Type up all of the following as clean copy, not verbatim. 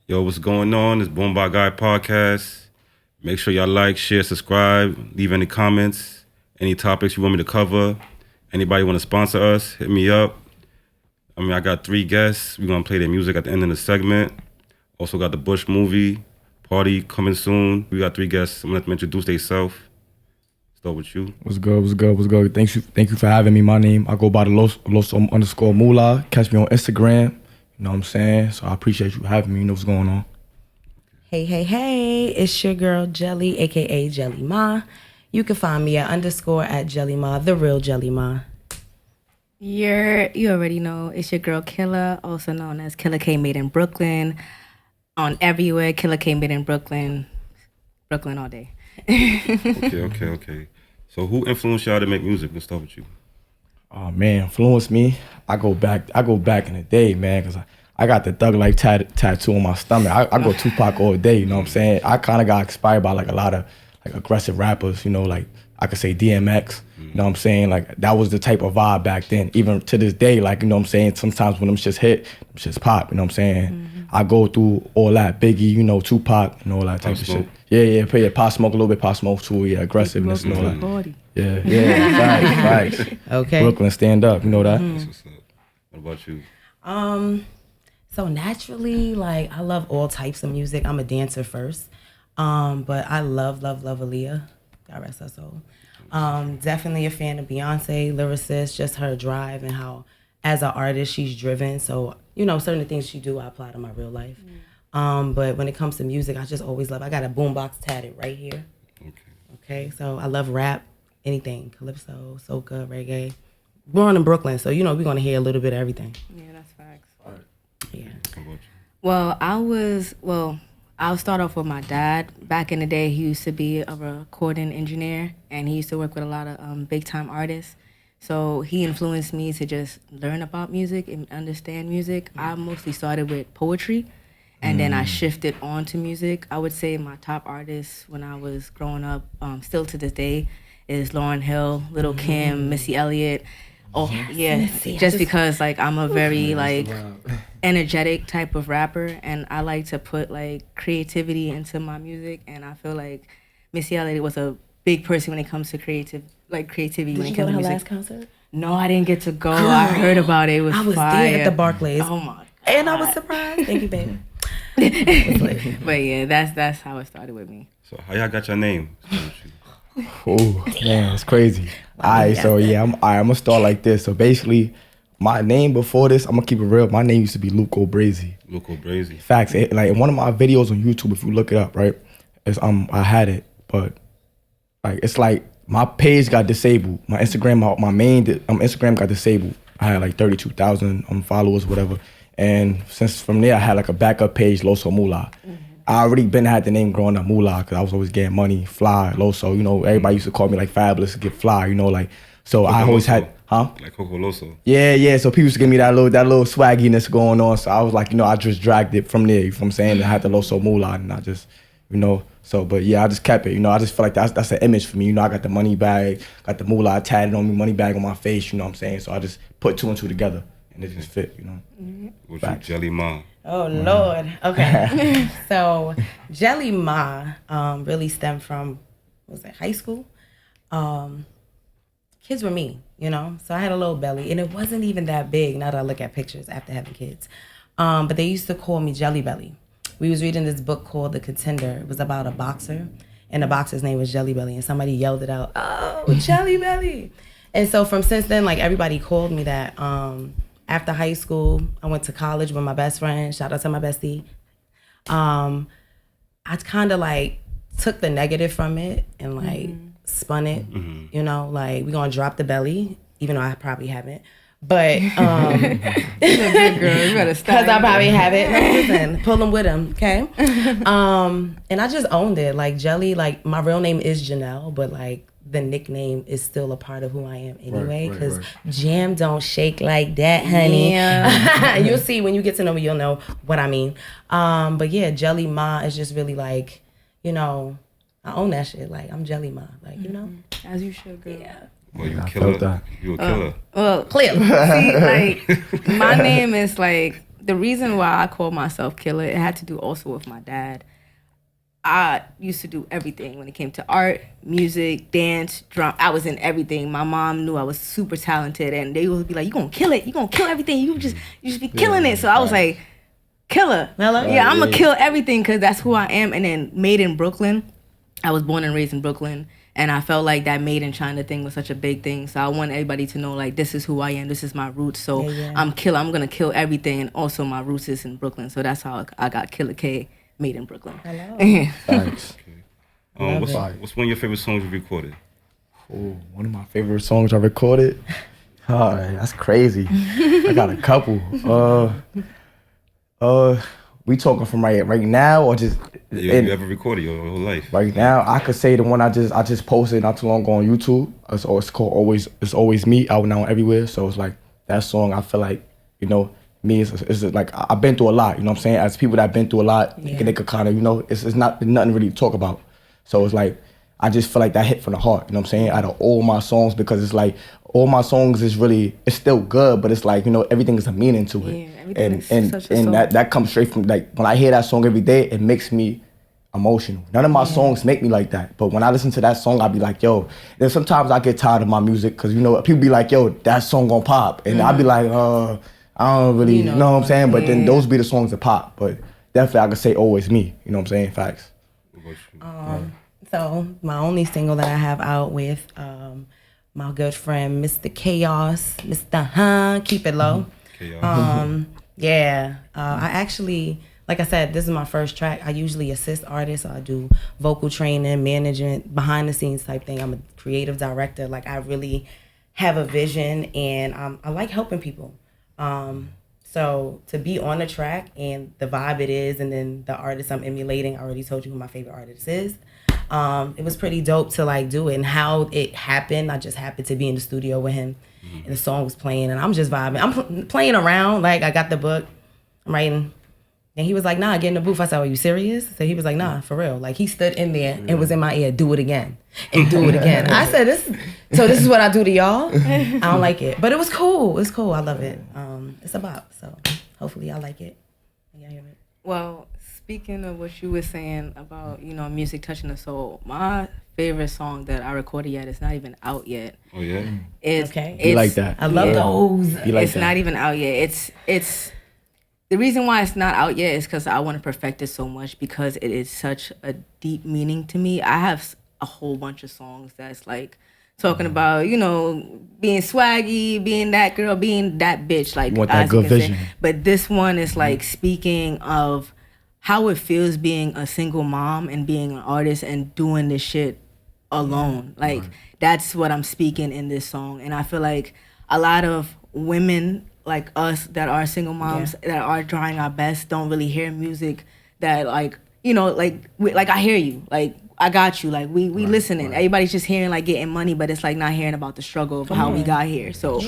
Yo, what's going on? It's Bonbaguy Podcast. Make sure y'all like, share, subscribe, leave any comments, any topics you want me to cover. Anybody want to sponsor us, hit me up. I got 3 guests. We're going to play their music at the end of the segment. Also got the Bush movie party coming soon. We got 3 guests. I'm going to let them introduce themselves. Start with you. What's good? Thank you for having me. My name, I go by the Loso Mula. Catch me on Instagram. You know what I'm saying? So I appreciate you having me. You know what's going on. Hey, it's your girl Jelly, aka Jelly Ma. You can find me at _@Jelly Ma, the real Jelly Ma. You already know, it's your girl Killa, also known as Killa K Made in Brooklyn. On everywhere, Killa K Made in Brooklyn. Brooklyn all day. Okay. So who influenced y'all to make music? Let's start with you. Oh man, influenced me. I go back in the day, man, because I got the Thug Life tattoo on my stomach. I go Tupac all day, you know what I'm saying? I kind of got inspired by like a lot of like aggressive rappers, you know, like I could say DMX, you know what I'm saying? Like that was the type of vibe back then. Even to this day, like, you know what I'm saying? Sometimes when them shits hit, them shits pop, you know what I'm saying? Mm-hmm. I go through all that, Biggie, you know, Tupac, and all that type of shit. Yeah, Pop Smoke, a little bit Pop Smoke too, yeah, aggressiveness and all that. Yeah, facts. Okay. Brooklyn, stand up, you know that? That's what's up. What about you? So naturally, like I love all types of music. I'm a dancer first. But I love Aaliyah. God rest her soul. Definitely a fan of Beyonce, lyricist, just her drive and how as an artist she's driven. So, you know, certain things she do I apply to my real life. But when it comes to music, I just always love, I got a boombox tatted right here. Okay, so I love rap, anything, calypso, soca, reggae. Born in Brooklyn, so you know we're gonna hear a little bit of everything. Yeah, that's facts. Yeah. Well, I'll start off with my dad. Back in the day, he used to be a recording engineer, and he used to work with a lot of big-time artists. So he influenced me to just learn about music and understand music. I mostly started with poetry, and then I shifted on to music. I would say my top artists when I was growing up, still to this day, is Lauryn Hill, Lil' Kim, Missy Elliott. Oh, yes, yeah, Missy. Just because like I'm a very like energetic type of rapper, and I like to put like creativity into my music, and I feel like Missy Elliott was a big person when it comes to creativity. Did when you it go comes to to her music. last concert? No, I didn't get to go. Girl, I heard about it. It was I was fire. there at the Barclays. Oh my God. And I was surprised. Thank you, baby. But yeah, that's how it started with me. So how y'all got your name? Oh man, it's crazy. Alright, so yeah, I'm gonna start like this. So basically, my name before this, I'm gonna keep it real. My name used to be Luco Brazy. Luco Brazy. Facts. Like in one of my videos on YouTube, if you look it up, right? It's I had it, but like it's like my page got disabled. My Instagram, my main Instagram got disabled. I had like 32,000 followers, whatever. And since from there, I had like a backup page, Loso Mula. I already been had the name growing up, Mula, because I was always getting money, fly, Loso. You know, everybody used to call me like Fabulous to get fly. You know, like so Coco I always Loso. had, huh? Like Coco Loso. Yeah. So people used to give me that little swagginess going on. So I was like, you know, I just dragged it from there. You know what I'm saying? I had the Loso Mula, and I just, you know. So, but yeah, I just kept it. You know, I just feel like that's an image for me. You know, I got the money bag, got the Mula tatted on me, money bag on my face. You know what I'm saying? So I just put 2 and 2 together, and it just fit. You know. What's your Jelly Ma? Oh, Lord. Okay. So Jelly Ma really stemmed from, high school? Kids were me, you know? So I had a little belly, and it wasn't even that big now that I look at pictures after having kids. But they used to call me Jelly Belly. We was reading this book called The Contender. It was about a boxer, and the boxer's name was Jelly Belly, and somebody yelled it out, "Oh, Jelly Belly." And so since then, like everybody called me that. After high school, I went to college with my best friend. Shout out to my bestie. I kind of like took the negative from it and like spun it. You know, like we're gonna drop the belly, even though I probably haven't. But You're a good girl. You better stop. because I probably haven't. No, listen, pull them with him, okay? And I just owned it. Like Jelly, like my real name is Janelle, but like the nickname is still a part of who I am anyway, because jam don't shake like that, honey. Yeah. You'll see when you get to know me, you'll know what I mean. But yeah, Jelly Ma is just really like, you know, I own that shit. Like I'm Jelly Ma, like, you know. As you should, girl. Yeah. Well, you a killer. You a killer. Well, Clearly. see, like my name is like the reason why I call myself Killa, it had to do also with my dad. I used to do everything when it came to art, music, dance, drum. I was in everything. My mom knew I was super talented, and they would be like, "You gonna kill it? You gonna kill everything? You just be killing it." So I was like, "Killa, yeah, I'm gonna kill everything because that's who I am." And then Made in Brooklyn. I was born and raised in Brooklyn, and I felt like that Made in China thing was such a big thing. So I want everybody to know, like, this is who I am. This is my roots. So I'm Killa. I'm gonna kill everything, and also my roots is in Brooklyn. So that's how I got Killa K. Made in Brooklyn. Hello. Thanks. What's one of your favorite songs you recorded? Oh, one of my favorite songs I recorded. Oh, that's crazy. I got a couple. We talking from right now or just? You ever recorded your whole life? Right now, I could say the one I just posted not too long ago on YouTube. It's called It's Always Me, out now everywhere. So it's like that song. I feel like, you know, me is like I've been through a lot, you know what I'm saying? As people that have been through a lot, they could kind of, you know, it's not nothing really to talk about. So it's like I just feel like that hit from the heart, you know what I'm saying? Out of all my songs, because it's like all my songs is really, it's still good, but it's like, you know, everything is a meaning to it. And that comes straight from, like, when I hear that song every day, it makes me emotional. None of my songs make me like that, but when I listen to that song, I be like, yo. Then sometimes I get tired of my music because, you know, people be like, yo, that song gonna pop, and I be like, I don't really, you know what I'm saying? But then those be the songs that pop. But definitely I could say Always Me, you know what I'm saying? Facts. So my only single that I have out with my good friend, Mr. Chaos, Mr. Keep It Low. I actually, like I said, this is my first track. I usually assist artists. I do vocal training, management, behind the scenes type thing. I'm a creative director. Like, I really have a vision, and I like helping people. So to be on the track and the vibe it is, and then the artist I'm emulating, I already told you who my favorite artist is. It was pretty dope to like do it, and how it happened. I just happened to be in the studio with him, and the song was playing, and I'm just vibing. I'm playing around, like I got the book, I'm writing. And he was like, nah, get in the booth. I said, are you serious? So he was like, nah, for real. Like, he stood in there and was in my ear, do it again and do it again. I said, this is what I do to y'all? I don't like it. But it was cool. It's cool. I love it. It's a bop. So hopefully y'all like it. Y'all hear it. Well, speaking of what you were saying about, you know, music touching the soul, my favorite song that I recorded yet is not even out yet. Oh, yeah? You like that. I love those. It's not even out yet. It's the reason why it's not out yet is because I want to perfect it so much, because it is such a deep meaning to me. I have a whole bunch of songs that's like talking about, you know, being swaggy, being that girl, being that bitch. Like, you want that good vision. But this one is like speaking of how it feels being a single mom and being an artist and doing this shit alone. Like, that's what I'm speaking in this song. And I feel like a lot of women like us that are single moms that are trying our best don't really hear music that, like, you know, like I hear you, like I got you, like we listening. Everybody's just hearing like getting money, but it's like not hearing about the struggle of how we got here. So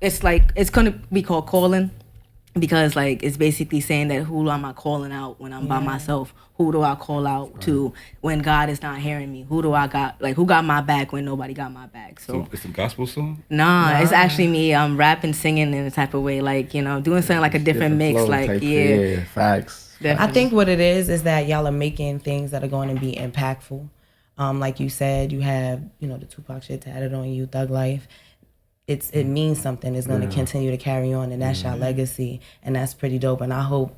it's like, it's gonna be called Calling, because like it's basically saying that who am I calling out when I'm by myself? Who do I call out to when God is not hearing me? Who do I got, like, who got my back when nobody got my back? So it's a gospel song? Nah, it's actually me rapping, singing in a type of way, like, you know, doing something like a different mix, like facts. I think what it is that y'all are making things that are going to be impactful. Like you said, you have, you know, the Tupac shit tatted on you, Thug Life. It means something. It's going to continue to carry on, and that's your legacy, and that's pretty dope. And I hope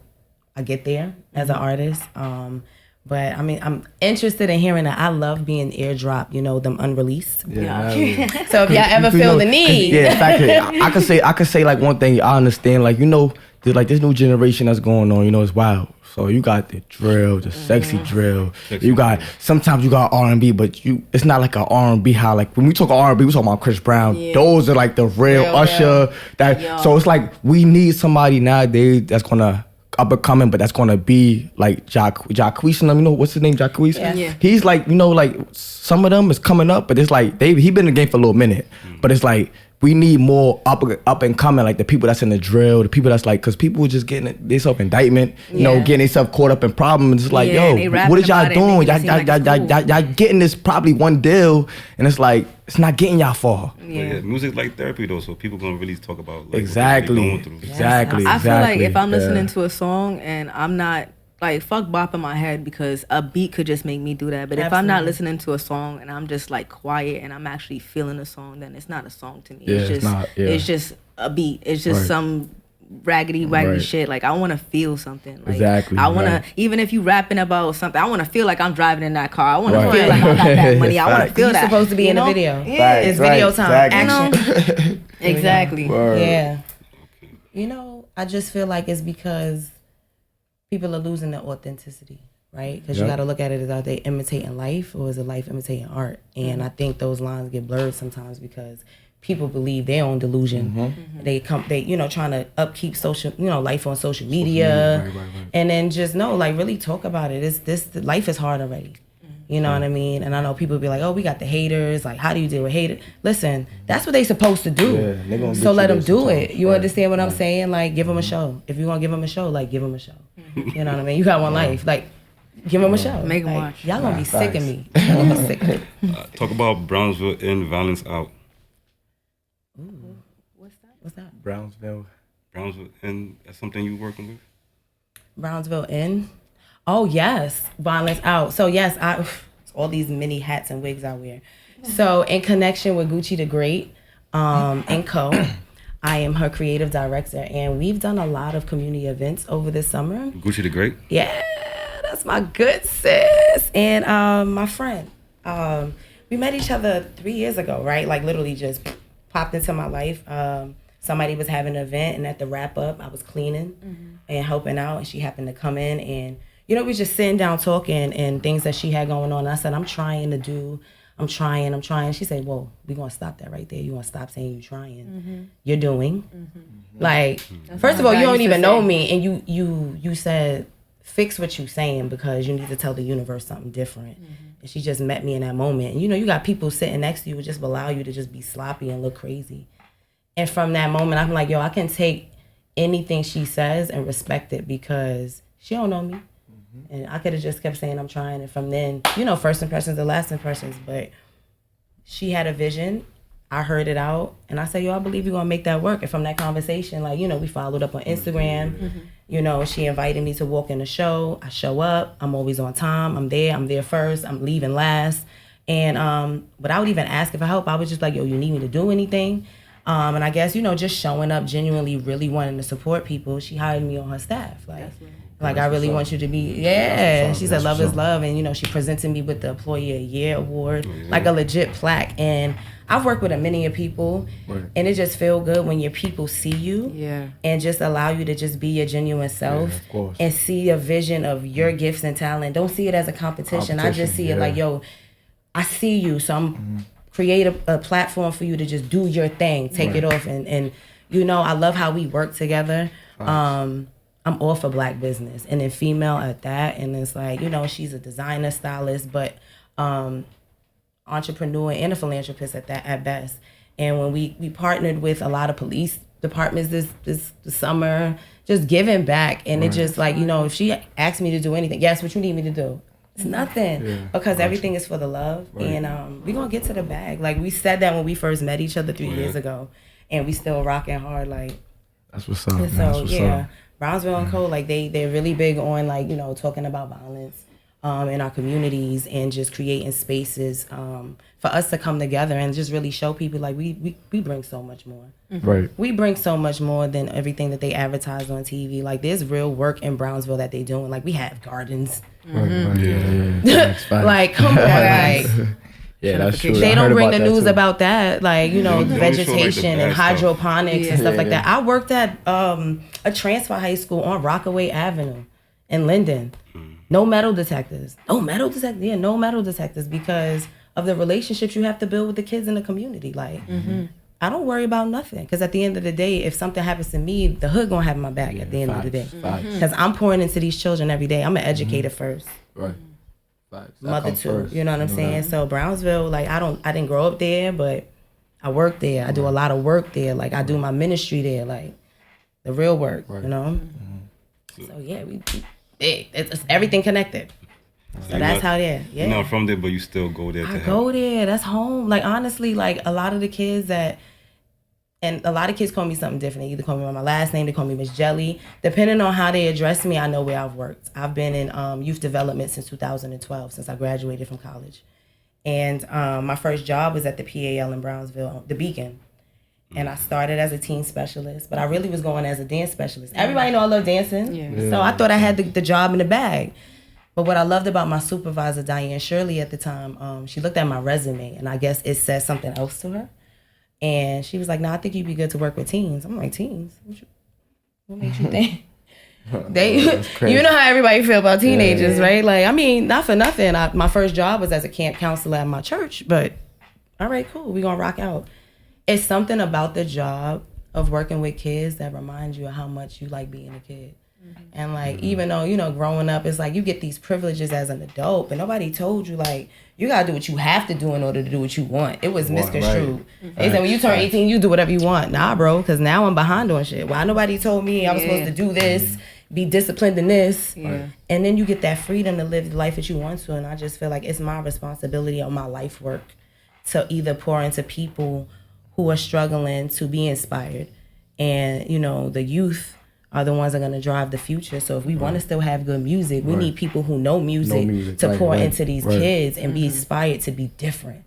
I get there as an artist. But I mean, I'm interested in hearing that. I love being airdrop, you know, them unreleased. So if y'all ever feel the need. I could say like one thing. I understand, like, you know, there's like this new generation that's going on, you know, it's wild. So you got the drill, the sexy drill. You got, sometimes you got R&B, but it's not like an R&B how, like, when we talk R&B, we talk about Chris Brown. Those are like the real Usher. So it's like, we need somebody nowadays that's gonna up and coming, but that's gonna be like Jacquees, you know, what's his name, Jacquees? He's like, you know, like some of them is coming up, but it's like he been in the game for a little minute. But it's like, we need more up and coming, like the people that's in the drill, the people that's like, because people were just getting they self-indictment, you know, getting themselves caught up in problems. It's like, yo, what is y'all doing? Y'all getting this probably one deal, and it's like, it's not getting y'all far. Yeah, music's like therapy though, so people gonna really talk about like exactly. I feel like if I'm listening to a song and I'm not like, fuck bopping my head, because a beat could just make me do that. But if I'm not listening to a song and I'm just like quiet and I'm actually feeling a song, then it's not a song to me. It's just a beat. It's just some raggedy shit. Like, I want to feel something. Like, I want to, even if you rapping about something, I want to feel like I'm driving in that car. I want to feel like I got that money. I want to feel that. You're supposed to be in a video. Yeah. It's video time. Action. Exactly. Yeah. You know, I just feel like it's because people are losing their authenticity, right? Because you got to look at it as, are they imitating life or is it life imitating art? And I think those lines get blurred sometimes because people believe their own delusion. They trying to upkeep social, life on social media, and then just really talk about it. Life is hard already. You know what I mean? And I know people be like, oh, we got the haters. Like, how do you deal with haters? Listen, that's what they supposed to do. Yeah, so let them do it. You understand what I'm saying? Like, give them a show. If you're going to give them a show, like, give them a show. You know what I mean? You got one life. Like, give them a show. Make them like, watch. Y'all going to be sick of me. Y'all going to be sick of me. Talk about Brownsville in, Violence Out. Ooh. What's that? Brownsville in, that's something you working with? Brownsville in? Oh, yes. Violence Out. So, yes, all these mini hats and wigs I wear. So, in connection with Gucci the Great and Co., I am her creative director. And we've done a lot of community events over this summer. Gucci the Great? Yeah, that's my good sis. And my friend. We met each other 3 years ago, right? Like, literally just popped into my life. Somebody was having an event, and at the wrap-up, I was cleaning and helping out. And she happened to come in and we was just sitting down talking and things that she had going on. And I said, I'm trying. She said, well, we're going to stop that right there. You want to stop saying you're trying. You're doing. Like, first of all, you don't even know me. And you said, fix what you're saying because you need to tell the universe something different. And she just met me in that moment. And, you got people sitting next to you who just allow you to just be sloppy and look crazy. And from that moment, I'm like, yo, I can take anything she says and respect it because she don't know me. And I could have just kept saying I'm trying. And from then, first impressions are last impressions. But she had a vision. I heard it out. And I said, yo, I believe you're going to make that work. And from that conversation, we followed up on Instagram. She invited me to walk in the show. I show up. I'm always on time. I'm there first. I'm leaving last. And without even asking for help, I was just like, yo, you need me to do anything? And I guess, just showing up, genuinely really wanting to support people, she hired me on her staff. Like, I really want you to be, she said, love is love. And, she presented me with the Employee of the Year award, like a legit plaque. And I've worked with a many of people, and it just feel good when your people see you and just allow you to just be your genuine self and see a vision of your gifts and talent. Don't see it as a competition. I just see it like, yo, I see you, so I'm create a platform for you to just do your thing, take it off. And I love how we work together. I'm all for Black business and then female at that. And it's like, she's a designer, stylist, but entrepreneur and a philanthropist at best. And when we partnered with a lot of police departments this summer, just giving back. And it just like, if she asked me to do anything, yes, what you need me to do? It's nothing because everything is for the love. And we're going to get to the bag. Like we said that when we first met each other 3 years ago and we still rocking hard. Like, that's what's up. So, Brownsville and Co, like they're really big on like, talking about violence in our communities and just creating spaces for us to come together and just really show people like we bring so much more. Right. We bring so much more than everything that they advertise on TV. Like there's real work in Brownsville that they doing. Like we have gardens. Like come on, like yeah, that's true. They don't bring the news about that, like vegetation and hydroponics and stuff like that. I worked at a transfer high school on Rockaway Avenue in Linden. No metal detectors. No metal detectors because of the relationships you have to build with the kids in the community. Like, I don't worry about nothing because at the end of the day, if something happens to me, the hood gonna have my back at the end of the day. Because I'm pouring into these children every day. I'm an educator first. Right. Mother too. You know what I'm saying? So Brownsville, like I didn't grow up there, but I work there. I do a lot of work there. Like I do my ministry there, like the real work, you know? So yeah, we big. It's everything connected. So that's how they're. Yeah. You're not from there, but you still go there to help. I go there. That's home. Like honestly, like a lot of the kids and a lot of kids call me something different. They either call me by my last name, they call me Miss Jelly. Depending on how they address me, I know where I've worked. I've been in youth development since 2012, since I graduated from college. And my first job was at the PAL in Brownsville, the Beacon. And I started as a teen specialist, but I really was going as a dance specialist. Everybody know I love dancing, so I thought I had the job in the bag. But what I loved about my supervisor, Diane Shirley, at the time, she looked at my resume, and I guess it said something else to her. And she was like, "No, I think you'd be good to work with teens." I'm like, "Teens? What makes you think?" You know how everybody feel about teenagers, right? Like, I mean, not for nothing. My first job was as a camp counselor at my church, but all right, cool, we gonna rock out. It's something about the job of working with kids that reminds you of how much you like being a kid. And like, even though, you know, growing up, it's like you get these privileges as an adult, but nobody told you like, you gotta do what you have to do in order to do what you want. It was misconstrued. They said when you turn 18, you do whatever you want. Nah, bro, because now I'm behind on shit. Why nobody told me I was supposed to do this, be disciplined in this. And then you get that freedom to live the life that you want to. And I just feel like it's my responsibility on my life work to either pour into people who are struggling to be inspired. And, you know, the youth are the ones that are going to drive the future. So if we want to still have good music, we need people who know music to pour into these kids and be inspired to be different.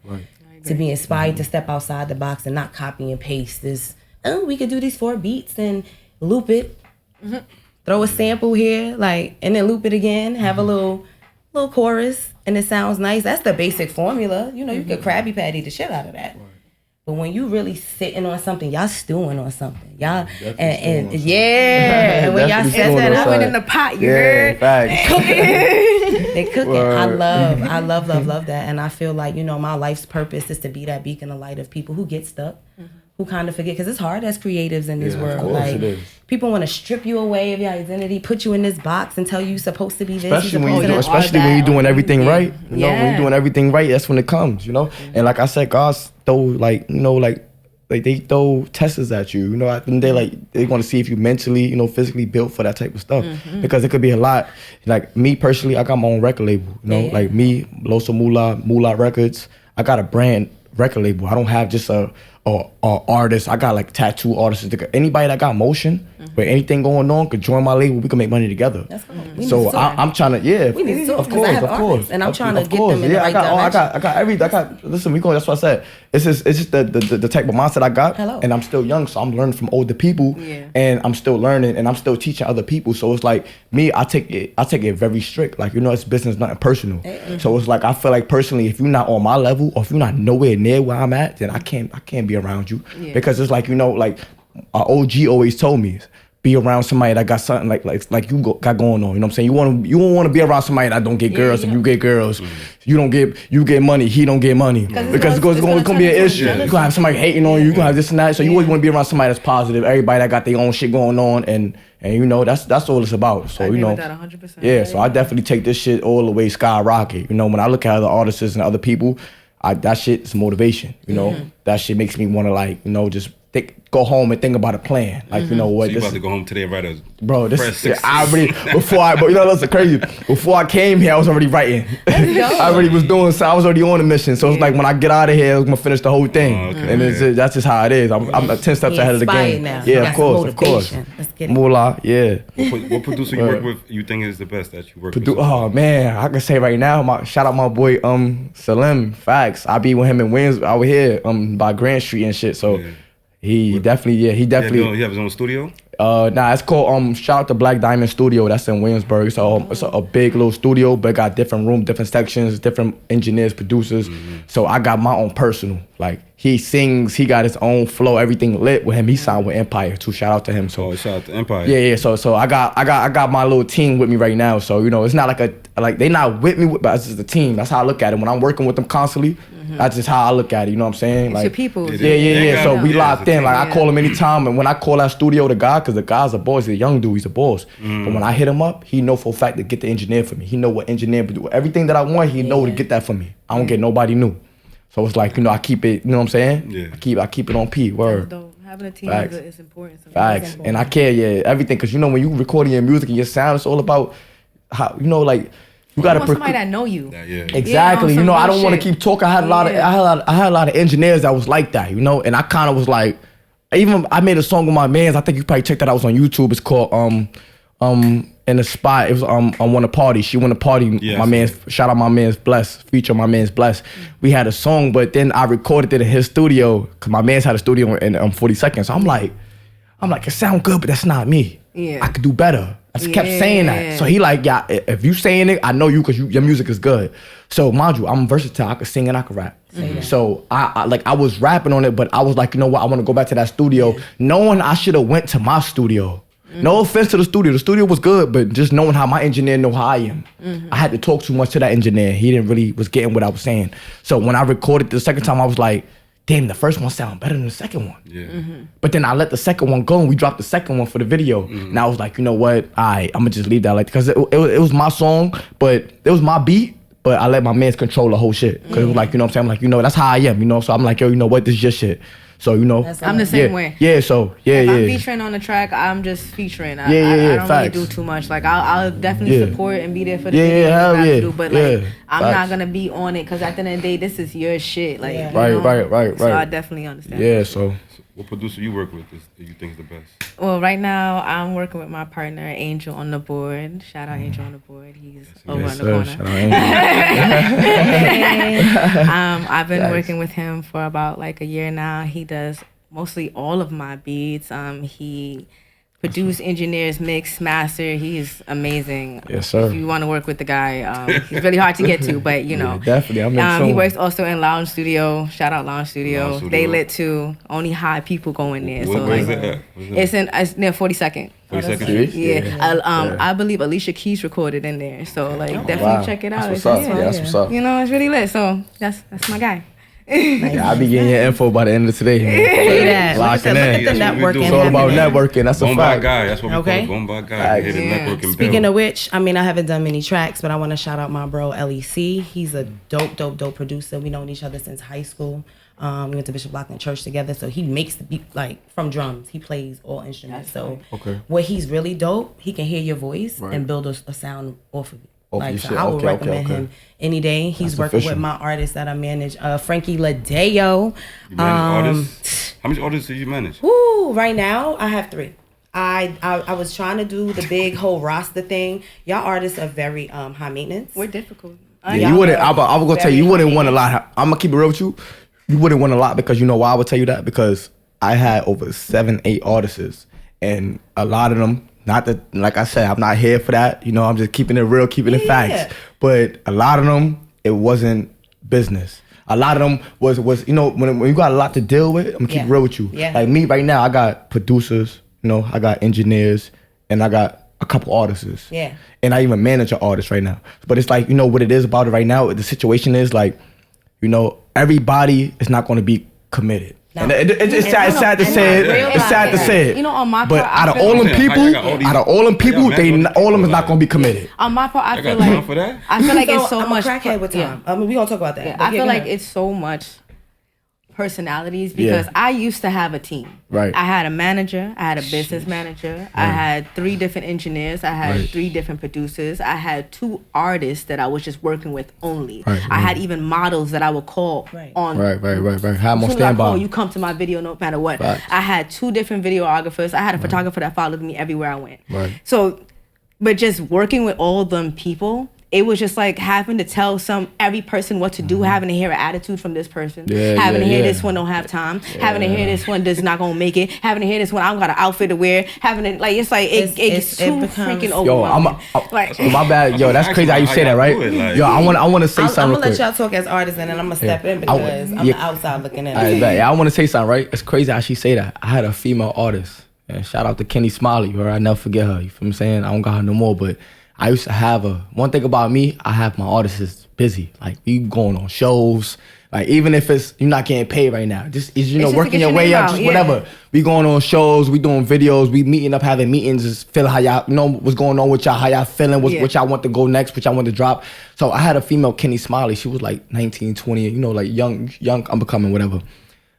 To be inspired to step outside the box and not copy and paste this, oh, we could do these 4 beats and loop it. Throw a sample here, like, and then loop it again, have a little chorus, and it sounds nice. That's the basic formula. You know, you could Krabby Patty the shit out of that. But when you really sitting on something, y'all stewing on something. Y'all and when y'all set that up in the pot, you heard? They cooking. They cooking. I love that. And I feel like, you know, my life's purpose is to be that beacon of light of people who get stuck, who kind of forget, because it's hard as creatives in this world. Like, people want to strip you away of your identity, put you in this box, and tell you you're supposed to be this. Especially when you're doing everything right. You know, when you're doing everything right, that's when it comes. You know, and like I said, God's throw like they throw tests at you. You know, they want to see if you mentally, you know, physically built for that type of stuff. Because it could be a lot. Like me personally, I got my own record label. You know, like me, Loso Mula Records. I got a brand record label. I don't have just a artist. I got like tattoo artists. Anybody that got motion or anything going on could join my label. We can make money together. That's cool. So I'm trying to, we need to talk, of course, and I'm trying to get them in the right direction. I got everything. Listen, that's what I said. It's just the type of mindset I got. And I'm still young, so I'm learning from older people, and I'm still learning, and I'm still teaching other people. So it's like me, I take it very strict. Like, you know, it's business, nothing personal. So it's like I feel like personally, if you're not on my level or if you're not nowhere near where I'm at, then I can't be around you, because it's like, you know, like our OG always told me, be around somebody that got something like you got going on. You know what I'm saying? You don't want to be around somebody that don't get girls and you get girls. You get money, he don't get money, because it's going to be an issue. You're gonna have somebody hating on you. You're gonna have this and that. So you always want to be around somebody that's positive. Everybody that got their own shit going on, and you know, that's all it's about. So, you know, that 100%. Yeah. So I definitely take this shit all the way skyrocket. You know, when I look at other artists and other people, that shit is motivation. You know, that shit makes me want to, like, you know, just go home and think about a plan. Like, you know what? So you about to go home today and write a bro, I already, but you know, that's crazy. Before I came here, I was already writing. I already was doing, so I was already on a mission. So it's like when I get out of here, I'm gonna finish the whole thing. And that's just how it is. I'm 10 steps ahead of the game. Now. Yeah, of course. Let's get it. Mula, yeah. What producer you work with you think is the best that you work with? Oh man, I can say right now, shout out my boy Salim. Facts. I be with him in Williams out here by Grand Street and shit. So he definitely. He have his own studio? Nah, it's called shout out to Black Diamond Studio. That's in Williamsburg. So it's a big little studio, but got different rooms, different sections, different engineers, producers. So I got my own personal. Like, he sings, he got his own flow, everything lit with him. He signed with Empire too. Shout out to him. So shout out to Empire. Yeah. So I got my little team with me right now. So, you know, it's not like they not with me, but it's just a team. That's how I look at it. When I'm working with them constantly, that's just how I look at it. You know what I'm saying? It's like, your people. Yeah. So we locked in. Like, I call him anytime, and when I call that studio, the guy, because the guy's a boss, he's a young dude, he's a boss. But when I hit him up, he know for a fact to get the engineer for me. He know what engineer do. Everything that I want, he know to get that for me. I don't get nobody new. So it's like, I keep it, you know what I'm saying? Yeah. I keep it on P, word. Having a team Facts. is important. Facts. And I care, everything. Because, when you recording your music and your sound, it's all about how, like, you got to... somebody that know you. Yeah. Exactly. Yeah, I don't want to keep talking. I had a lot of engineers that was like that, and I kind of was like, I made a song with my mans. I think you probably checked that out. It was on YouTube. It's called In the Spot. It was on Won a Party. She won a party. Yes. My man's, shout out my man's Bless, feature my man's Bless. We had a song, but then I recorded it in his studio because my man's had a studio in 42nd. So I'm like, it sound good, but that's not me. Yeah. I could do better. I just kept saying that. So he like, yeah, if you saying it, I know you because your music is good. So mind you, I'm versatile. I could sing and I could rap. So I was rapping on it, but I was like, you know what? I want to go back to that studio, knowing I should have went to my studio. No offense to the studio. The studio was good, but just knowing how my engineer know how I am. I had to talk too much to that engineer. He didn't really was getting what I was saying. So when I recorded the second time, I was like, damn, the first one sound better than the second one. Yeah. But then I let the second one go and we dropped the second one for the video. And I was like, you know what? I'm gonna just leave that like, because it was my song, but it was my beat. But I let my mans control the whole shit. Because it was like, you know what I'm saying? I'm like, that's how I am, So I'm like, yo, you know what? This is your shit. So, I'm the same way. Yeah, so, if I'm featuring on the track, I'm just featuring. I don't really do too much. Like, I'll definitely support and be there for the video. But, like, I'm not going to be on it because at the end of the day, this is your shit. Like, Right. So I definitely understand. Yeah, so. What producer you work with that you think is the best? Well, right now, I'm working with my partner, Angel on the board. Shout out Angel on the board. He's over in the corner. Shout out I've been working with him for about like a year now. He does mostly all of my beats. He produce, engineers, mix, master. He is amazing. Yes, sir. If you want to work with the guy, he's really hard to get to, but definitely. I'm he works also in Lounge Studio. Shout out Lounge Studio. They lit too. Only high people go in there. Where is it at? It's near 42nd. 42nd Street? Yeah. I believe Alicia Keys recorded in there. So definitely check it out. That's what's up. That's what's up. It's really lit. So that's my guy. I'll be getting your info by the end of today. Locking in. Look at the networking. It's all about networking. That's a fact. Bonbaguy Guy. That's what we call it. Bonbaguy Guy. Speaking of which, I haven't done many tracks, but I want to shout out my bro, LEC. He's a dope producer. We known each other since high school. We went to Bishop Lockton Church together. So he makes the beat, like, from drums. He plays all instruments. So what he's really dope, he can hear your voice and build a sound off of it. So I would recommend him any day. He's working with my artists that I manage. Frankie Ladeo. You manage artists? How many artists do you manage? Right now I have 3. I was trying to do the big whole roster thing. Y'all artists are very high maintenance. We're difficult. You wouldn't. I was gonna tell you, you wouldn't want a lot. I'm gonna keep it real with you. You wouldn't want a lot because you know why I would tell you that? Because I had over 7-8 artists, and a lot of them. Not that, like I said, I'm not here for that. I'm just keeping it real, keeping it facts. But a lot of them, it wasn't business. A lot of them was when you got a lot to deal with, I'm gonna keep it real with you. Yeah. Like me right now, I got producers, I got engineers, and I got a couple artists. Yeah. And I even manage an artist right now. But it's like, what it is about it right now, the situation is like, everybody is not gonna be committed. No. And it's sad to say it. It's sad to say it. On my part, but out of all them people, all of them is not gonna be committed. On my part, I feel like it's so much. Crackhead with time. We gonna talk about that. Yeah, I feel like it's so much personalities because I used to have a team. Right. I had a manager. I had a business manager. Right. I had 3 different engineers. I had 3 different producers. I had 2 artists that I was just working with only. Right. I had even models that I would call on. Right. Have them on standby. You come to my video no matter what. Right. I had 2 different videographers. I had a photographer that followed me everywhere I went. Right. So, but just working with all them people, it was just like having to tell every person what to do, having to hear an attitude from this person, having to hear this one don't have time, having to hear this one does not gonna make it, having to hear this one I don't got an outfit to wear, having to it gets too freaking overwhelming. My bad, that's crazy how you say that, right? I want to say something. I'm gonna let y'all talk as artists and then I'm gonna step in because I'm the outside looking in. I want to say something, right? It's crazy how she say that. I had a female artist, and shout out to Kenny Smiley, I never forget her. You feel what I'm saying? I don't got her no more, but I used to have one thing about me, I have my artists busy. Like, we going on shows. Like, even if you're not getting paid right now, just working your way up, just whatever. We going on shows, we doing videos, we meeting up, having meetings, just feeling how y'all, what's going on with y'all, how y'all feeling, what y'all want to go next, what y'all want to drop. So I had a female, Kenny Smiley. She was like 19, 20, like young, I'm becoming whatever.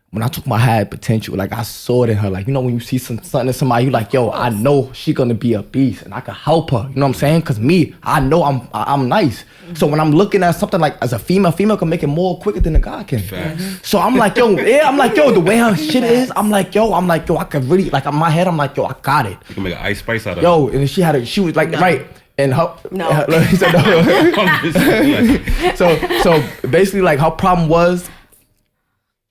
When I took my had potential, like I saw it in her, like, when you see something in somebody, you like, yo, I know she gonna be a beast and I can help her. You know what I'm saying? Cause me, I know I'm nice. Mm-hmm. So when I'm looking at something like as a female can make it more quicker than a guy can. Mm-hmm. So I'm like, yo, the way her shit is, I'm like, yo, I could really, like in my head, I'm like, yo, I got it. You can make an ice spice out of yo, and she was like, right. And her, he said no. So basically, like her problem was,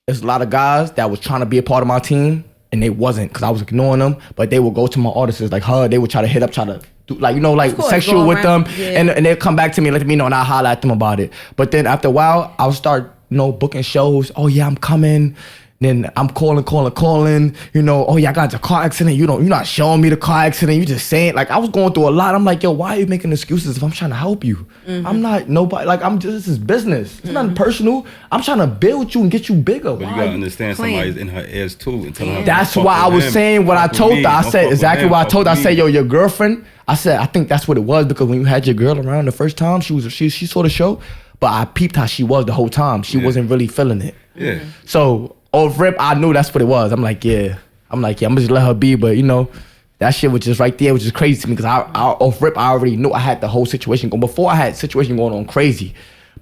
there's a lot of guys that was trying to be a part of my team and they wasn't because I was ignoring them, but they would go to my artists like her, they would try to hit up, try to do like sexual with them, and they'll come back to me and let me know and I'll holler at them about it. But then after a while, I'll start, booking shows. Oh yeah, I'm coming. Then I'm calling. Oh yeah, I got into a car accident. You're not showing me the car accident. You just saying, like, I was going through a lot. I'm like, yo, why are you making excuses if I'm trying to help you? Mm-hmm. I'm not nobody. Like, this is business. It's nothing personal. I'm trying to build you and get you bigger. But you gotta understand somebody's in her ears too. And her that's why I was saying what I told her. I said exactly what I told her. I said, yo, your girlfriend. I said, I think that's what it was because when you had your girl around the first time, she saw the show, but I peeped how she was the whole time. She wasn't really feeling it. Yeah. So off rip, I knew that's what it was. I'm like, I'm gonna just let her be. But that shit was just right there, which is crazy to me because I off rip, I already knew I had the whole situation going. Before I had situation going on crazy,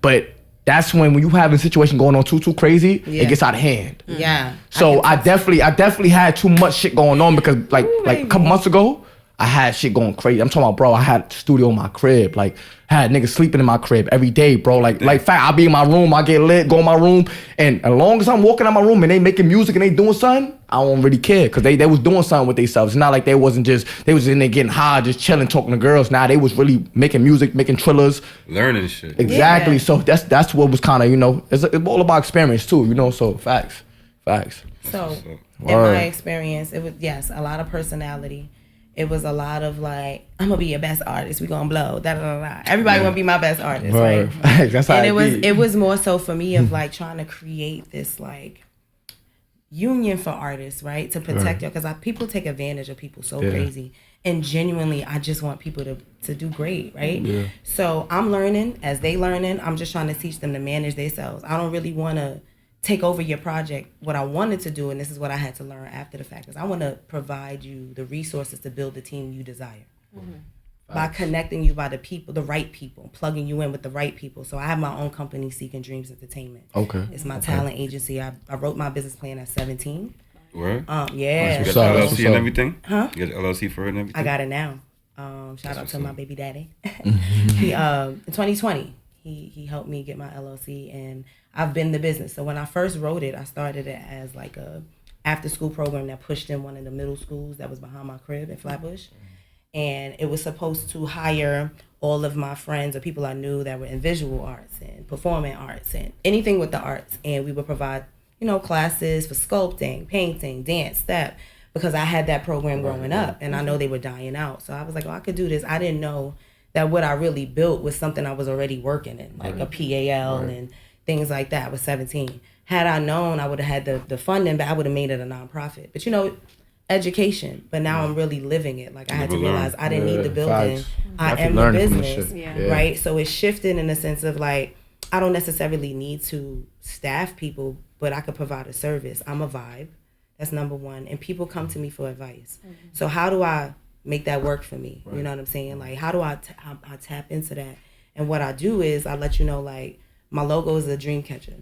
but that's when you have a situation going on too crazy, it gets out of hand. Yeah. So I definitely had too much shit going on because like a couple months ago, I had shit going crazy. I'm talking about, bro, I had studio in my crib. Like, had niggas sleeping in my crib every day, bro. Like fact, I be in my room, I get lit, go in my room. And as long as I'm walking out my room and they making music and they doing something, I don't really care. Because they was doing something with themselves. It's not like they was in there getting high, just chilling, talking to girls. Nah, they was really making music, making trillers. Learning shit. Exactly. Yeah. So that's what was kind of, it's all about experience too, so facts. So, in my experience, it was, a lot of personality. It was a lot of like, I'm gonna be your best artist. We gonna blow. Everybody wanna be my best artist, right? That's how it was more so for me of like trying to create this like union for artists, right? To protect you, because people take advantage of people so crazy. And genuinely, I just want people to do great, right? Yeah. So I'm learning as they learning. I'm just trying to teach them to manage themselves. I don't really want to take over your project. What I wanted to do, and this is what I had to learn after the fact, is I want to provide you the resources to build the team you desire. Mm-hmm. By connecting you by the right people, plugging you in with the right people. So I have my own company, Seeking Dreams Entertainment. Okay. It's my talent agency. I wrote my business plan at 17. Where? Yeah. You got LLC and everything? Huh? You got LLC for it and everything? I got it now. Shout out to my baby daddy. He in 2020, he helped me get my LLC, and I've been in the business. So when I first wrote it, I started it as like a after school program that pushed in one of the middle schools that was behind my crib in Flatbush. And it was supposed to hire all of my friends or people I knew that were in visual arts and performing arts and anything with the arts. And we would provide, classes for sculpting, painting, dance, step, because I had that program growing up and I know they were dying out. So I was like, I could do this. I didn't know that what I really built was something I was already working in, like a PAL and things like that. I was 17. Had I known, I would have had the funding, but I would have made it a nonprofit. But education. But now I'm really living it. Like I had to realize I didn't need the building. Facts. I am the business, right? So it shifted in the sense of like, I don't necessarily need to staff people, but I could provide a service. I'm a vibe. That's number one. And people come to me for advice. Mm-hmm. So how do I make that work for me? Right. You know what I'm saying? Like, how do I tap into that? And what I do is I let you know, like, my logo is a dream catcher. Okay.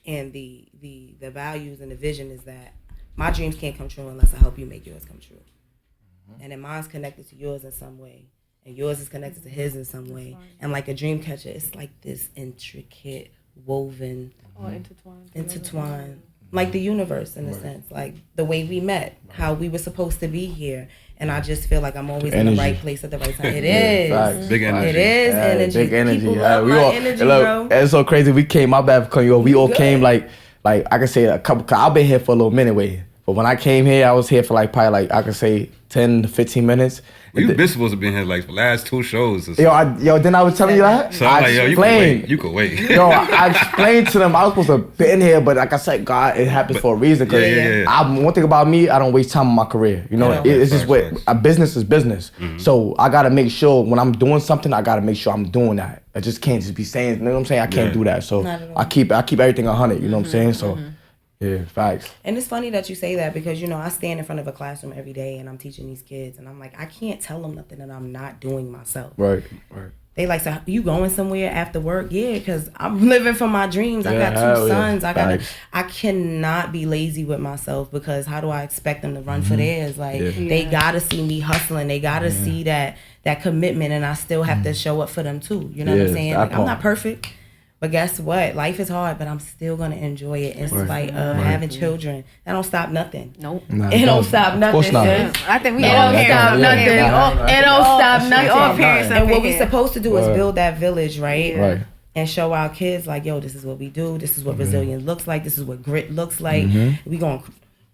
And the values and the vision is that my dreams can't come true unless I help you make yours come true. Mm-hmm. And then mine's connected to yours in some way. And yours is connected to his in some way. And like a dream catcher, it's like this intricate, woven, intertwined. Like the universe in a sense. Like the way we met, how we were supposed to be here. And I just feel like I'm always in the right place at the right time. It is. Big energy. It is energy. Big energy. People love my energy, bro. It's so crazy. We came, my bad for cutting you off. We all came like I can say a couple, cause I've been here for a little minute, But when I came here, I was here for like probably like I could say 10 to 15 minutes. You've been supposed to be here like the last 2 shows. Or Then I was telling you that. So I'm like, yo, you can wait. You can wait. I explained to them I was supposed to be in here, but like I said, God, it happens for a reason. Cause one thing about me, I don't waste time in my career. You know, it's just what a business is business. Mm-hmm. So I gotta make sure when I'm doing something, I gotta make sure I'm doing that. I just can't just be saying, you know what I'm saying? I can't do that. So I keep everything 100. You know what I'm saying? So. Yeah, facts. And it's funny that you say that because, you know, I stand in front of a classroom every day and I'm teaching these kids and I'm like, I can't tell them nothing that I'm not doing myself. Right. They like, so you going somewhere after work? Yeah, because I'm living for my dreams. I got 2 sons. I cannot be lazy with myself because how do I expect them to run for theirs? Like, they got to see me hustling. They got to see that commitment and I still have to show up for them too. You know what I'm saying? Like, I'm not perfect. But guess what? Life is hard, but I'm still gonna enjoy it in spite of having children. That don't stop nothing. Nope. It don't stop nothing. I think we all stop nothing. It don't stop nothing. All parents and what we're supposed to do is build that village, right? Right. And show our kids like, yo, this is what we do. This is what resilience looks like. This is what grit looks like. We gonna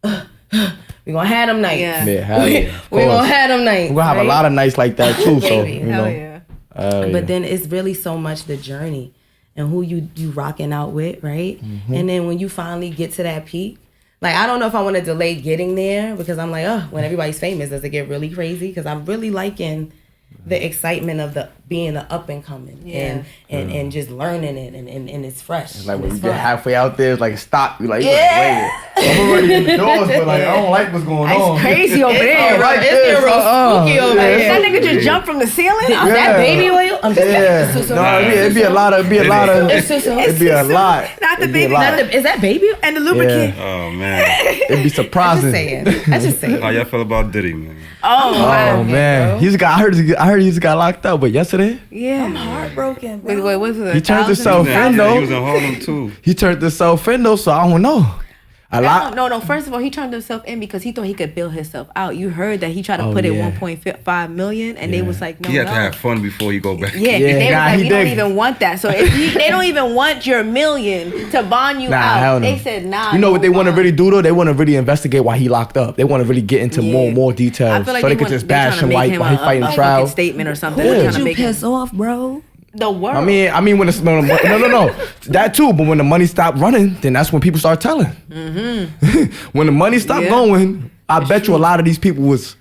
have them nights. We gonna have them nights. We're gonna have a lot of nights like that too. So you know. Hell yeah. But then it's really so much the journey. And who you rocking out with, right? And then when you finally get to that peak, like I don't know if I want to delay getting there because I'm like, when everybody's famous, does it get really crazy? Because I'm really liking the excitement of being an up and coming and just learning it and it's fresh. It's like when you get halfway out there, it's like stop. You're like, wait, I'm already in the doors, but like I don't like what's going on. It's crazy over there. Right It's getting real spooky over there. That nigga just jumped from the ceiling. Is that baby oil? I'm just it'd be a lot. It'd be a lot. Not the baby. Is that baby and the lubricant? Oh man, it'd be surprising. I just saying. How y'all feel about Diddy, man? Oh man, I heard he just got locked up, but yesterday. Yeah, I'm heartbroken. Bro. Wait, what's it? He turned himself in though. He was in Harlem too. He turned himself in though, so I don't know. No. First of all, he turned himself in because he thought he could bail himself out. You heard that he tried to put in 1.5 million, and they was like, no. He had to have fun before you go back. They was like, we don't even want that. So if they don't even want your $1 million to bond you out, hell no. They said nah. You know what they want to really do though? They want to really investigate why he locked up. They want to really get into more details, like so they could just bash him while he fighting trial. Statement or something. Who did you piss off, bro? The world. I mean, when that too. But when the money stopped running, then that's when people start telling. When the money stopped going, I bet you a lot of these people was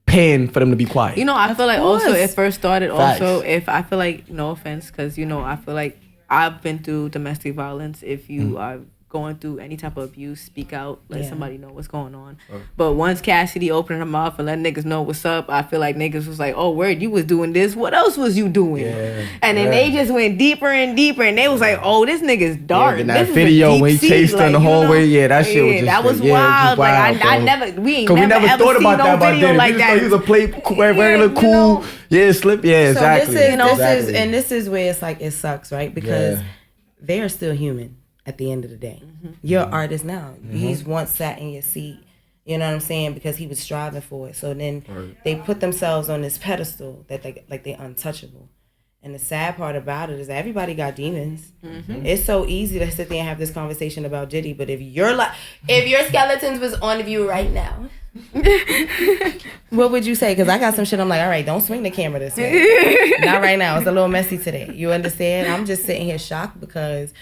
paying for them to be quiet. You know, I feel like also it first started. Also, if I feel like no offense, because you know, I feel like I've been through domestic violence. If you are going through any type of abuse, speak out, let somebody know what's going on. But once Cassidy opened her mouth and let niggas know what's up, I feel like niggas was like, oh word, you was doing this, what else was you doing? And then they just went deeper and deeper and they was like, oh, this nigga's dark. And that video when he chased her in the hallway, that shit was just that was wild. Like I never thought about that video like that. He was a regular cool, slip, exactly. This is where it's like it sucks, right? Because they are still human. At the end of the day, you're an artist now. He's once sat in your seat, you know what I'm saying, because he was striving for it. So then they put themselves on this pedestal that they're untouchable. And the sad part about it is that everybody got demons. It's so easy to sit there and have this conversation about Diddy, but if your skeletons was on view right now, what would you say? Because I got some shit I'm like, all right, don't swing the camera this way. Not right now. It's a little messy today. You understand? I'm just sitting here shocked because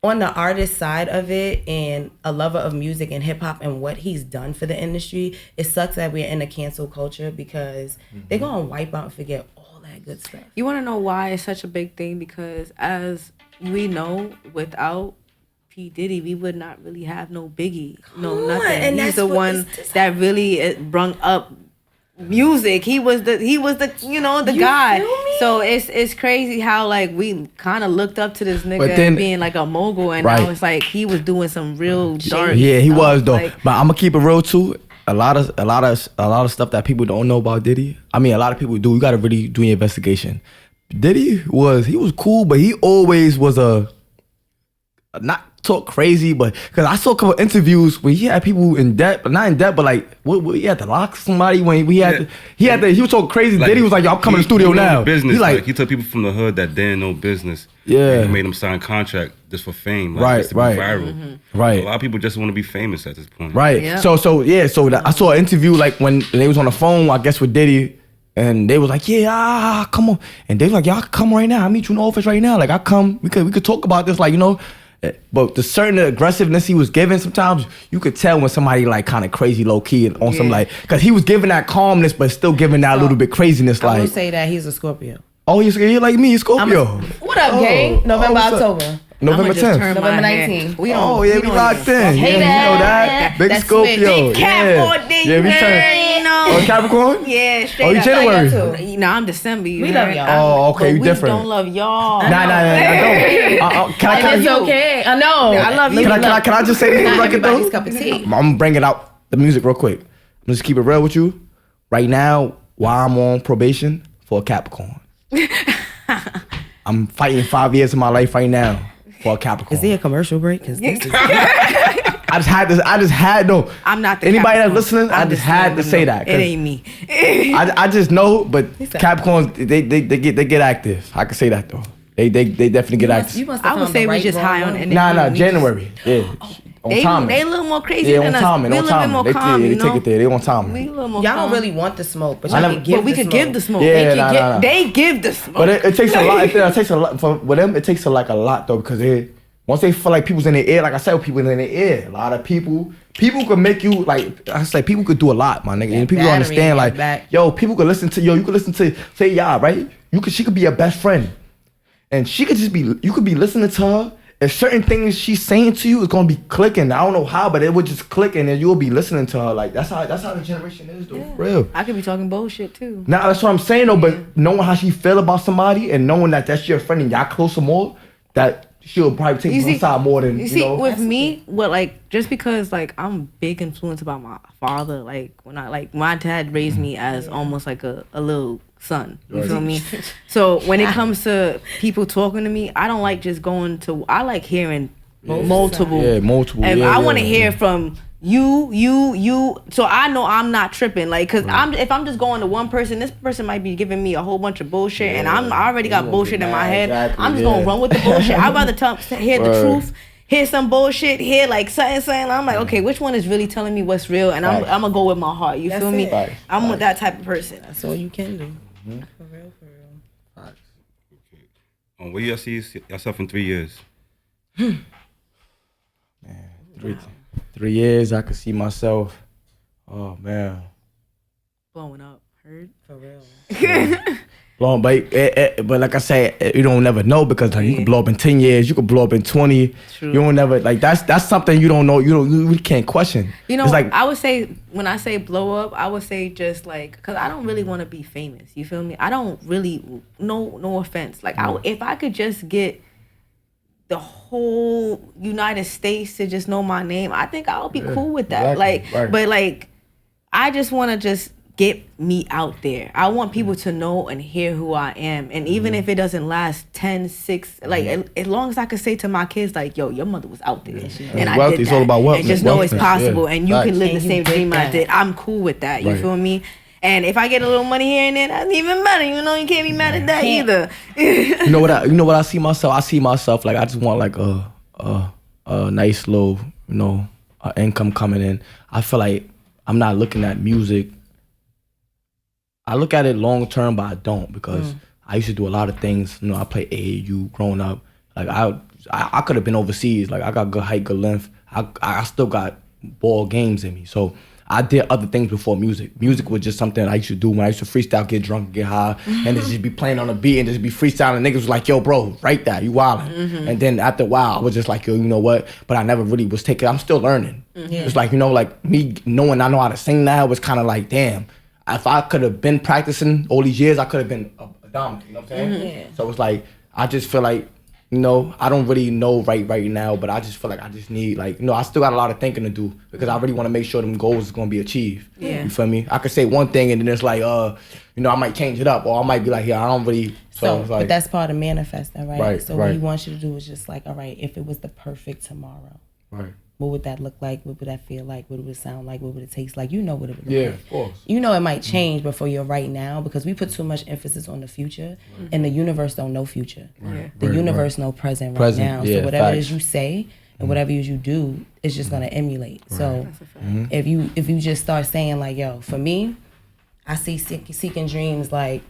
on the artist side of it and a lover of music and hip hop and what he's done for the industry, it sucks that we're in a cancel culture because they're going to wipe out and forget all that good stuff. You want to know why it's such a big thing? Because as we know, without P. Diddy, we would not really have no Biggie, nothing. And he's the one that really brung up music. He was the the guy. So it's crazy how like we kind of looked up to this nigga being like a mogul, and now it's like he was doing some real dark. Yeah, he stuff. was though. Like, but I'm gonna keep it real too. A lot of stuff that people don't know about Diddy. I mean, a lot of people do. You gotta really do your investigation. Diddy was cool, but he always was talk crazy, but because I saw a couple interviews where he had people in debt, but not in debt, but like what he had to lock somebody when he was talking crazy. Like, Diddy was like, yo, I'm coming to the studio now. Business. He like he took people from the hood that didn't know business. Yeah. And he made them sign contract just for fame. Like, just to be viral. Right. A lot of people just want to be famous at this point. Right. Yeah. So I saw an interview like when they was on the phone, I guess with Diddy, and they was like, yeah, come on. And they was like, y'all come right now. I'll meet you in the office right now. Like I come, we could talk about this, like, you know. But the certain aggressiveness he was giving, sometimes you could tell when somebody like kind of crazy low key and on some like, cause he was giving that calmness, but still giving that little bit craziness. I like, will say that he's a Scorpio. oh, he's like me, he's Scorpio. What up, gang? November, what's up? October. November 10th. November 19th. We don't. Oh yeah, we locked in. Hey, Yeah, you know that. Big that's Scorpio. Big Cap all day, Yeah, we man, you know. Oh, Capricorn? Yeah, straight Oh, you up. January? You know, I'm December. You We love heard? y'all. Oh, okay, you But different. We don't love y'all. Nah, I don't. It's okay. I know. I love you. Can I just say this Not record though? everybody's cup of tea. I'm gonna bring it out the music real quick. I'm just keep it real with you. Right now, while I'm on probation for a Capricorn, I'm fighting 5 years of my life right now for a Capricorn. Is there a commercial break? Cause this is I just had this. I'm not the Anybody Capricorn. that's listening, I just had to say that. It ain't me. I just know, but Capricorns they get active. I can say that though. They definitely get active. You must I have would found say the we right just wrong high on one. energy. Nah, January. Yeah. On timing. They a little more crazy Yeah, than on us. timing. We a On little bit more timing. calm, They you take know. it there. They on We a timing. little more Y'all calm. don't really want the smoke, but I y'all never- can give But we the could smoke. give the smoke. Yeah, They could nah, get- nah. They give the smoke. But it takes a lot. It takes a lot for with them. It takes a lot though, because once they feel like people's in their ear, like I said, people in their ear. A lot of people could make you like I said. People could do a lot, my nigga. And people don't battery understand. in your Like, back. yo, people could listen to you could listen to say y'all right. She could be your best friend, and she could just be. You could be listening to her. And certain things she's saying to you is gonna be clicking. I don't know how, but it would just click, and then you'll be listening to her. Like that's how the generation is, though. For real. I could be talking bullshit too. Now that's what I'm saying though, but knowing how she feel about somebody and knowing that that's your friend and y'all closer more, that she'll probably take one side more than You see, know. with me, what like just because like I'm big influenced about my father. Like when my dad raised me as almost like a little son. You feel me? So when it comes to people talking to me, I don't like just going to. I like hearing multiple. Yeah, multiple. And yeah, I want to yeah. hear from you. So I know I'm not tripping. Like, cause if I'm just going to one person, this person might be giving me a whole bunch of bullshit, and I already got bullshit in my head. Exactly, I'm just gonna run with the bullshit. I'd rather hear the Word. truth. Hear some bullshit, hear like something. I'm like, okay, which one is really telling me what's real? And I'm gonna go with my heart. You That's feel me? it. Right. I'm with that type of person. That's all you can do. For real, for real. Where y'all see yourself in 3 years? 3 years, I could see myself. Oh man, Blowing up. Heard? For real. blowing, but like I said, you don't never know because like, you could blow up in 10 years, you could blow up in 20. True. You don't never like that's something you don't know. You can't question. You know, it's like I would say when I say blow up, I would say just like, cause I don't really want to be famous. You feel me? I don't really. No offense. Like if I could just get the whole United States to just know my name, I think I would be cool with that. exactly, right. But like, I just want to just get me out there. I want people to know and hear who I am. And even if it doesn't last 10, 6, like as long as I could say to my kids, like, yo, your mother was out there. And I wealth. did It's that. all about wealth. And just know it's Wealthness, possible. yeah. And you Facts. can live the And you same did dream I that. did. I'm cool with that. You Right. feel me? And if I get a little money here and there, that's even better. You know, you can't be mad at that either. You know what I see myself? I see myself like I just want like a nice little, income coming in. I feel like I'm not looking at music. I look at it long term, but I don't because I used to do a lot of things. I played AAU growing up. Like I could have been overseas. Like I got good height, good length. I still got ball games in me. So I did other things before music. Music was just something I used to do when I used to freestyle, get drunk, get high, and just be playing on a beat and just be freestyling. Niggas was like, yo, bro, write that, you wildin'. And then after a while, I was just like, yo, you know what? But I never really was taking, I'm still learning. It's like, like me knowing I know how to sing now was kind of like, damn, if I could have been practicing all these years, I could have been a dominant, you know what I'm saying? So it's like, I just feel like I don't really know right now, but I just feel like I just need, like, I still got a lot of thinking to do because I really want to make sure them goals is going to be achieved. Yeah. You feel me? I could say one thing and then it's like, I might change it up, or I might be like, I don't really. So it's like, but that's part of manifesting, right? Right, so what he wants you to do is just like, all right, if it was the perfect tomorrow, right. what would that look like? What would that feel like? What would it sound like? What would it taste like? You know what it would look like. Of course. It might change, but for your right now, because we put too much emphasis on the future, and the universe don't know future. Right. The universe know present right now. So whatever it is you say and whatever it is you do, it's just gonna emulate. Right. So if you just start saying like, yo, for me, I see seeking dreams like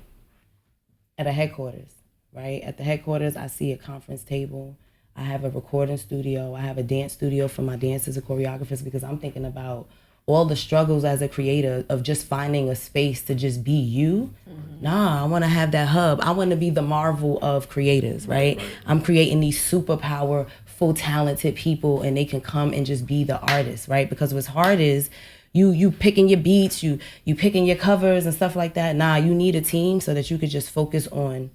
at a headquarters, right? At the headquarters, I see a conference table. I have a recording studio. I have a dance studio for my dancers and choreographers because I'm thinking about all the struggles as a creator of just finding a space to just be you. Nah, I want to have that hub. I want to be the Marvel of creators, right? I'm creating these super powerful, talented people, and they can come and just be the artists, right? Because what's hard is you picking your beats, you picking your covers and stuff like that. Nah, you need a team so that you could just focus on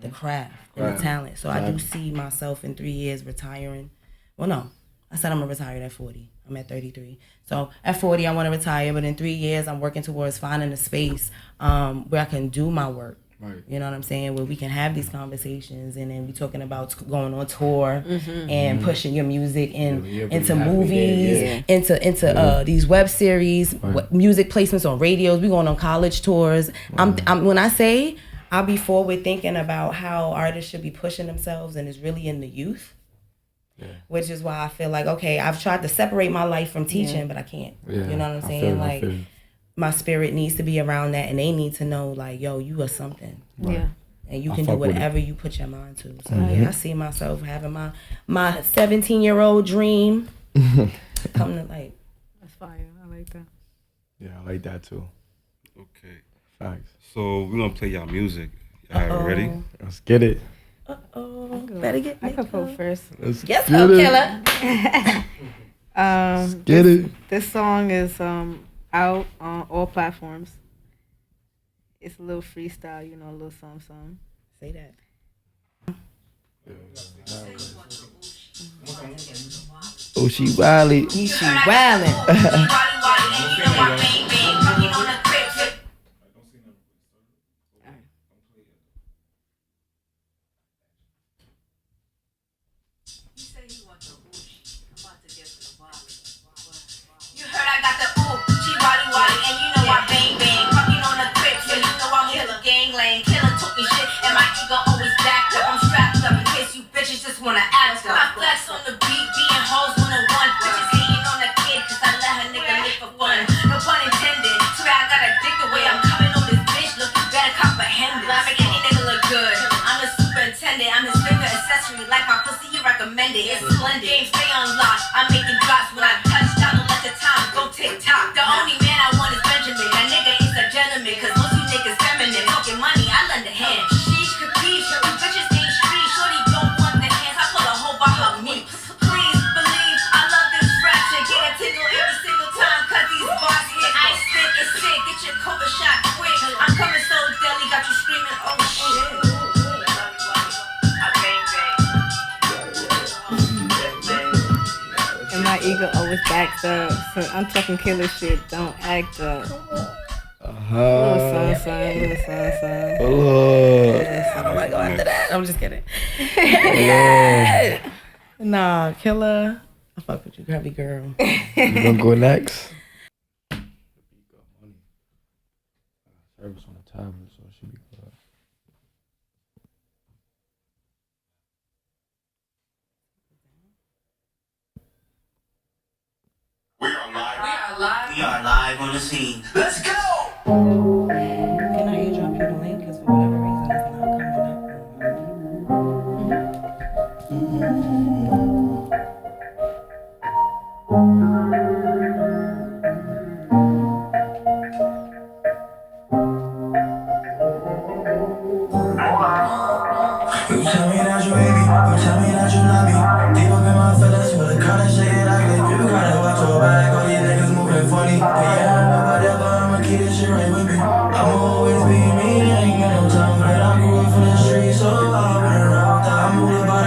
the craft and the talent. So I do see myself in 3 years retiring. Well, no, I said I'm gonna retire at 40. I'm at 33. So at 40, I want to retire, but in 3 years, I'm working towards finding a space where I can do my work. Right. You know what I'm saying? Where we can have these conversations, and then we talking about going on tour and pushing your music into movies, into these web series, music placements on radios. We going on college tours. When I say I'll be forward thinking about how artists should be pushing themselves, and it's really in the youth. Yeah. Which is why I feel like, okay, I've tried to separate my life from teaching, but I can't. Yeah. You know what I'm saying? Like, my spirit needs to be around that, and they need to know, like, yo, you are something. Right. Yeah. And you can do whatever you put your mind to. So, I see myself having my 17-year-old dream come to life. That's fire. I like that. Yeah, I like that, too. Okay. Facts. So, we're going to play y'all music. Y'all ready? Let's get it. Better get I could go first. Yes, Killa. Get it. This song is out on all platforms. It's a little freestyle, a little something. Say that. Oh, she wildin'. She wildin'. Just wanna act up. I flex on the beat, being hoes 101. Bitches hating on the kid, cause I let her nigga live for fun. No pun intended. Swear I got a dick the way I'm coming on this bitch. Look, you better comprehend it. I make any nigga look good. I'm the superintendent. I'm his favorite accessory. Like my pussy, you recommend it. It's splendid. Game stay unlocked. I'm making drops when I touch down. Don't let the time go tick tock. The only man I want is Benjamin. That nigga is a gentleman. Cause most you niggas feminine. Talking money, I lend a hand. Sheesh, capiche. You bitches ain't street. Shorty don't want the hands. I pull a whole by her meat. Please believe I love this rap shit. Get a tingle every single time. Cause these bars hit. Ice thick is sick. Get your cover shot quick. I'm coming so deadly. Got you screaming, oh shit. And my ego always backs up. So I'm talking killer shit. Don't act up. Little son. I don't like going after that. I'm just kidding. Nah, Killa. I fuck with you, grubby girl. You gonna go next? Service on the tablet, so it should be good. We are live on the scene. Let's go! Can I airdrop you the link? Because for whatever reason, it's not coming up. You tell me that you hate me, you tell me that you love me. Deep up in my feelings, with a color shade like it. You gotta watch your back, all these niggas moving funny. But yeah, I'm not whatever, I'ma keep this shit right with me. I'ma always be me, I ain't got no time for that. I grew up from the streets, so I've been around that. I moved about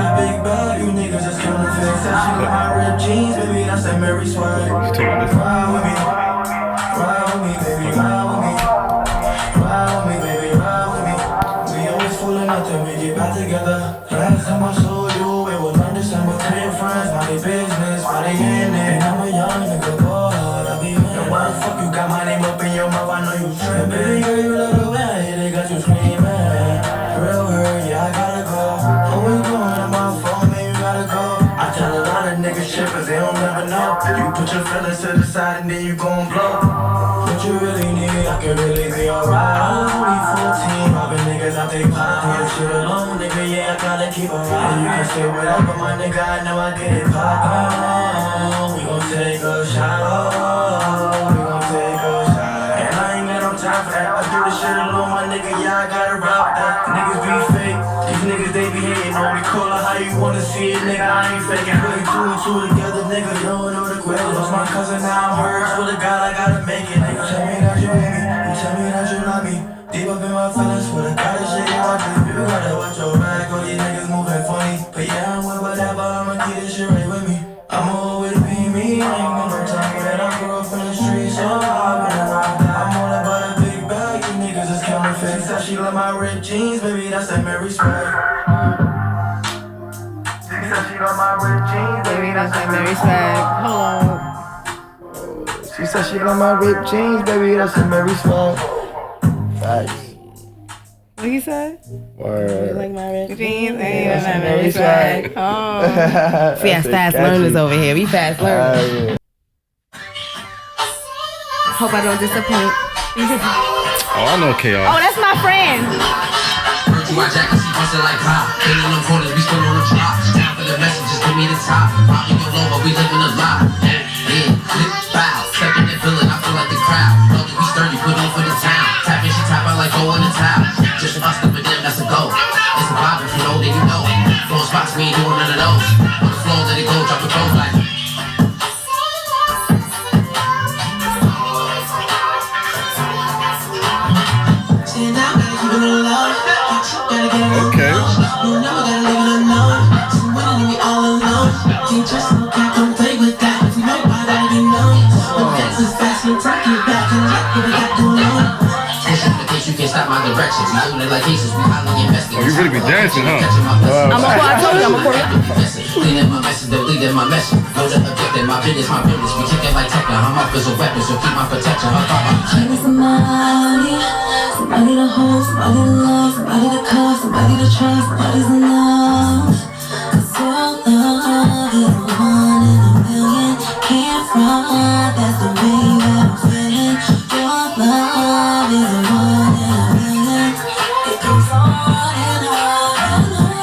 nothing, we get back together. Last time I saw you, it was on December. Tell your friends, my business, why they in it? I'm a young nigga, boy, I be man. Why the fuck you got my name up in your mouth? I know you trippin'. Baby girl, you love the way I hit it, got you screaming. Real hurt, yeah, I gotta go. What we doing on my phone, man, you gotta go. I tell a lot of niggas shit, cause they don't never know. You put your feelings to the side and then you gon' blow. What you really need, I can really be alright. I was only 14, robbing niggas out they pocket. Leave shit alone, nigga, yeah, I gotta keep a ride. You can say whatever, my nigga, I know I get it poppin'. We gon' take a shot, we gon' take a shot. And I ain't got no time for that, I do this shit alone, my nigga, yeah, I gotta rock that. Niggas be fake, these niggas, they be hating on me. Call it how you wanna see it, nigga, I ain't faking. Putting two and two together, nigga, you don't know the question. Lost my cousin, now I'm hurt, swear to God, I gotta make it, nigga. Tell me that you hate me, you tell me that you love me. Deep up in my feelings, swear to God, this shit out there. You gotta watch your back, all these niggas moving funny. But yeah, I'm with whatever, I'ma keep this shit right with me. I'ma always be me, I ain't got no time for that. I grew up in the streets, so I've been around that. I'm all about a big bag, you niggas is counterfeit. Said she love my ripped jeans, baby, that's that Mary swag. She said she love my ripped jeans, baby, that's that Mary swag. Hold on. She said she love my ripped jeans, baby. That's a Mary swag. Facts. What he said? Word. Like my red Jeans, That's a ain't Mary swag. Oh. We have fast learners over here. We fast learners. Yeah. Hope I don't disappoint. Oh, I know KR. Oh, that's my friend. To my jacket, she bustin' like pop. Ain't in them corners, we still on the drop. Time for the messages, give me the top. Robbing your low, but we living a lie. Yeah, flip, bow. Stepping the villain, I feel like the crowd. Lucky we sturdy, put on for the town. Tap in, she tap out like go in the towel. Just a bust up with them, that's a go. It's a vibe, if you know, then you know. Floor spots, we ain't doing none of those. On the floor, let it go, drop it goes like. Stand out, gotta keep it on low. Gotta get it on. Okay. You know, gotta leave it unknown. Some winning and we all alone. Can't trust no cat, don't play with that. If we know about that, we know. When fast is fast, we'll take it back and let what we got going on. You can't stop my directions. We doing it like cases, we highly invested. Oh, you really be dancing, huh? I told you I'm a quarter. Leading my message, they're leading my message. Know the objective, my business, my business. We kick it like Tekken. I'm off as a weapon, so keep my protection. I need somebody, somebody to hold, somebody to love, somebody to cuff, somebody to trust, somebody's enough. 'Cause your love is one in a million. Can't front, that's the way that I'm feeling. Your love is one in a million. It goes on and on and on.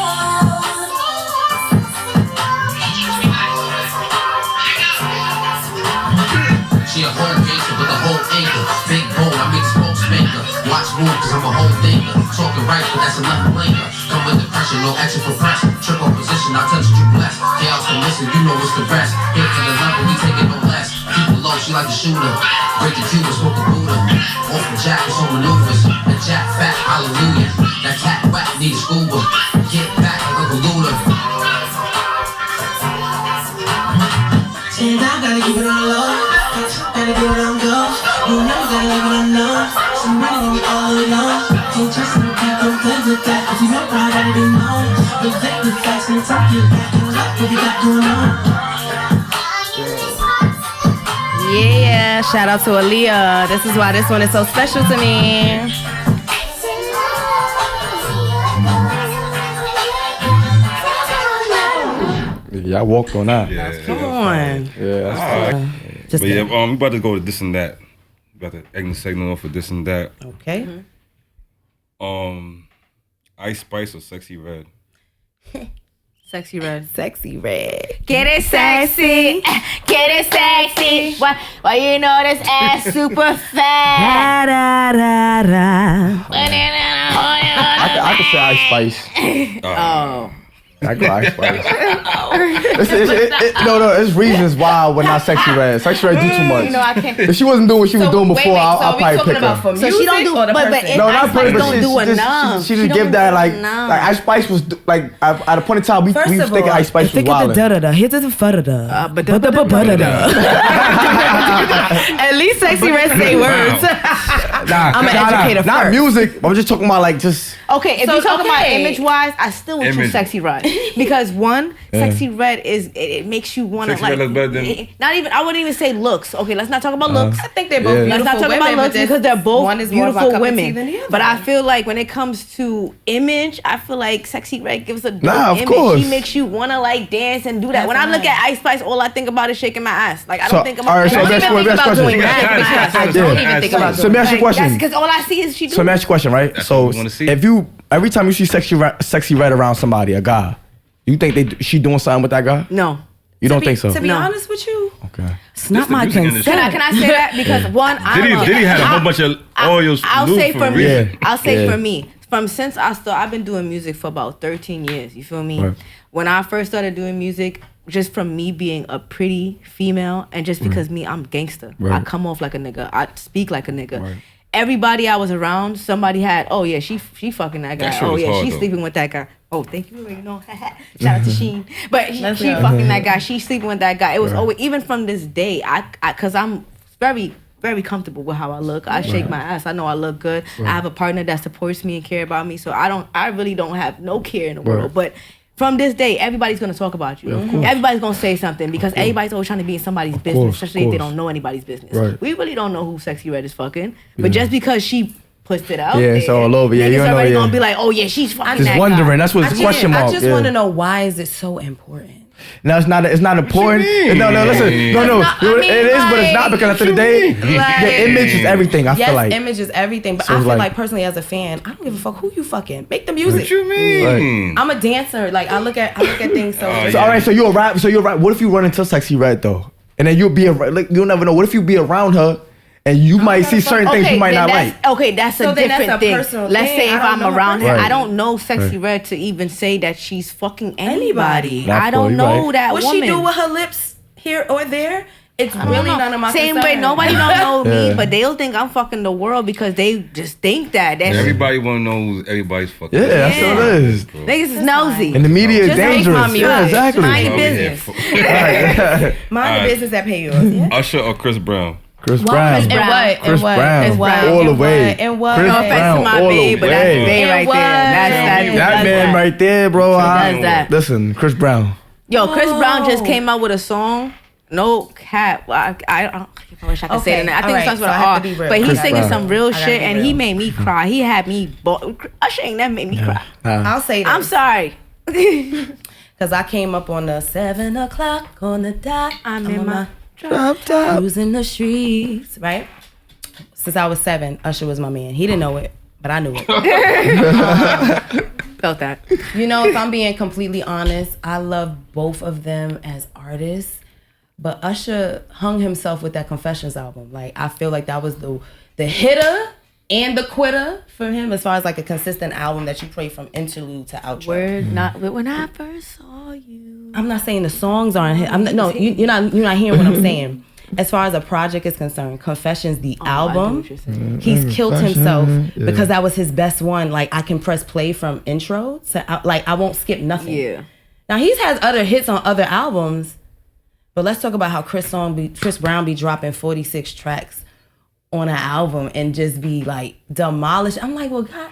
She a whole gangster with a whole anchor. Big bone, I make smoke spanker. Watch move, cause I'm a whole thinker. Talking right, but that's enough blinker. Come with the pressure, no action for pressure. Triple position, I touch you blessed. Chaos can listen, you know it's the rest. Here for the love, we take it no less. Keep it low, she like a shooter. Break the Cuba, smoke the Buddha. Off the jack, it's on maneuvers. The jack fat, hallelujah. That cat whack, need a scuba. Get back like Uncle Luda. Stand out, gotta keep it on low. Gotta get it on go. You know, gotta leave it unknown. Somebody that we all alone. Can't trust no cat, don't play with that. If you know pride, gotta be known. The fake, the facts, and talk it back. And look what we got going on. Yeah, shout out to Aaliyah. This is why this one is so special to me. Yeah, I walked on that. Yeah. Come on. Yeah, that's fine. Just But yeah, kidding. we about to go to this and that. We about to end the segment off with this and that. Okay. Ice Spice or Sexy Red? Sexy red. Sexy red. Get it sexy. Get it sexy. Why you know this ass super fat? Da, da, da, da. I could say Ice Spice. Oh. I go Ice Spice. It's reasons why we're not Sexy Red. Sexy Red do too much. I can't. If she wasn't doing what she was doing before, I'll probably pick her. So she don't do, but No, not Ice Spice but don't do enough. She just give that like Ice Spice was like at a point in time we was thinking Ice Spice was wildin'. Here's the da. At least Sexy Red say words. I'm an educator first. Not music. I'm just talking about like just. Okay, if you talk about image wise, I still would choose Sexy Red because one, Sexy Red is it makes you want to like. Look better than not even. I wouldn't even say looks. Okay, let's not talk about looks. I think they're both. Let's not talk about looks because they're both beautiful women. But I feel like when it comes to image, I feel like Sexy Red gives a dope of image. course. She makes you want to like dance and do that. When I look at Ice Spice, all I think about is shaking my ass. Like I don't think about. All right, so that's doing that. I don't even think about. So let me ask you a question. Because all I see is she. So let me ask you a question, right? So if you every time you see Sexy Red around somebody, a guy, you think she doing something with that guy? No. You don't think so? To be honest with you, okay. It's not my consent. Can I say that? Because one, Diddy had a whole bunch of oils. I'll say for me. Yeah. I'll say for me. Since I've been doing music for about 13 years. You feel me? Right. When I first started doing music, just from me being a pretty female and just because I'm gangster. Right. I come off like a nigga. I speak like a nigga. Right. Everybody I was around, somebody had, oh yeah, she fucking that guy. That shit Oh was yeah, hard, she's though. sleeping with that guy. Oh, thank you, you know. Shout out to Sheen. But she fucking that guy. She's sleeping with that guy. It was always, even from this day, cause I'm very, very comfortable with how I look. I shake my ass. I know I look good. I have a partner that supports me and care about me. So I really don't have no care in the world. But from this day, everybody's gonna talk about you. Everybody's gonna say something because everybody's always trying to be in somebody's business, especially if they don't know anybody's business. Right. We really don't know who Sexy Red is fucking. But just because she puts it out, it's all over. Yeah, niggas you know, already gonna be like, oh yeah, she's fucking Just that wondering. guy. That's what's the question mark. I just want to know, why is it so important? No, it's not. It's not important. No, listen. No. It is, but it's not because at the end of the day, the image is everything. I feel like image is everything. But So I it's feel like- like personally, as a fan, I don't give a fuck who you fucking. Make the music. What you mean? I'm a dancer. Like I look at things so. So all right, so you're right. So you're right. What if you run into Sexy Red though, and then you'll be like you'll never know. What if you be around her and you might see certain things you might not like? Okay, that's So a then that's different a thing. personal Let's thing. say if I don't I'm know her around her, personally. I don't know Sexy Red to even say that she's fucking anybody. That's I don't cool, know right. that What woman. she do with her lips here or there? It's really none of my Same concern. way, nobody don't know me, Yeah. but they'll think I'm fucking the world because they just think that. That's Everybody want to know who everybody's fucking. Yeah, that's what it is. niggas is nosy. And the media is Just make dangerous. my music. Yeah, exactly. Mind your Oh, yeah. business. Mind the business that pay yours. Yeah. Usher or Chris Brown? Chris And Brown. what? Chris Brown. What? All the And way. what? And what? Chris No offense Brown, to my all the babe, but that's way. babe right And what? there. That man right there, bro. does that. Listen, Chris Brown. Yo, Chris Brown just came out with a song. No cap. I wish I could say it. In there. I think it starts with so an I have R. to be real. But he's Chris singing Brown. some real I gotta shit, be and real. he made me cry. He had me. Usher ain't never made me cry. I'll say this. I'm sorry. Cause I came up on the 7 o'clock on the dot. I'm in my Drop top. cruising the streets, right? Since I was 7, Usher was my man. He didn't know it, but I knew it. Felt that. You know, if I'm being completely honest, I love both of them as artists. But Usher hung himself with that Confessions album. Like, I feel like that was the hitter and the quitter for him, as far as like a consistent album that you play from interlude to outro. Word not. But when I first saw you, I'm not saying the songs aren't hit. You're not hearing what I'm saying. As far as a project is concerned, Confessions, the I do album, what you're saying. he's killed himself yeah. because that was his best one. Like, I can press play from intro to like I won't skip nothing. Yeah. Now he's has other hits on other albums, but let's talk about how Chris Brown be dropping 46 tracks on an album and just be like demolished. I'm like, well, God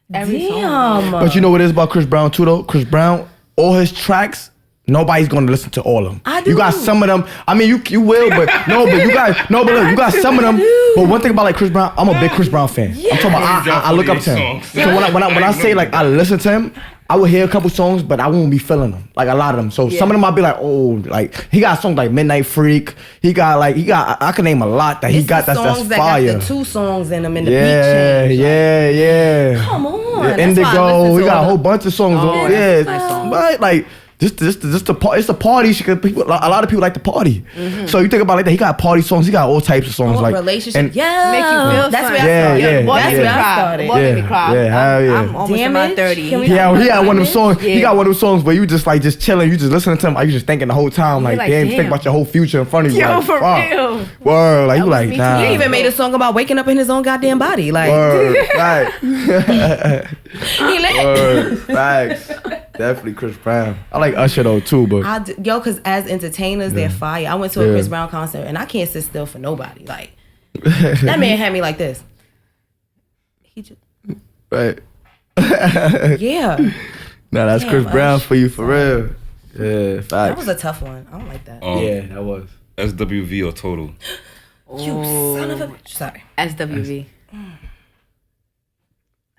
damn. But you know what it is about Chris Brown too, though? Chris Brown, all his tracks, nobody's gonna listen to all of them. I do. You got some of them. I mean, you will, but no, but you got no, but look, you got some of them. But one thing about like Chris Brown, I'm a big Chris Brown fan. I'm talking about I look up to him. So when I say like I listen to him, I would hear a couple songs, but I won't be feeling them. Like a lot of them. So some of them I'll be like, oh, like he got songs like Midnight Freak. He got I can name a lot that he It's got the that's songs that fire. got the 2 songs in them in the beat Yeah, change. yeah. Come on. Yeah, That's why I Indigo. listen He to got a all whole the- bunch of songs. Oh, yeah, that's nice songs. right. Like It's a party. A lot of people like to party. So you think about it like that. He got party songs. He got all types of songs. Like relationship. and- Yeah. Make you feel That's something. where I started. Yeah. That's where I started. Boy, made me cry. Yeah, hell yeah. I'm almost in my Damage? 30s. Can we- He had one of them songs. Yeah. He got one of them songs where you just chilling. You just listening to him. Like you just thinking the whole time. Like, like, damn, you damn. think about your whole future in front of you. Yo, like, for fuck. real. Word. Like you like me nah. too. He even made a song about waking up in his own goddamn body. Like Word. Right. he lit. Word. Facts. Definitely Chris Brown. I like Usher though too, but Because as entertainers, they're fire. I went to a Chris Brown concert and I can't sit still for nobody. Like that man had me like this. He just right. yeah. Nah, that's Damn, Chris Brown Ush. for you for real. Yeah, facts. That was a tough one. I don't like that. Yeah, that was. SWV or Total? You son of a bitch. Sorry. SWV.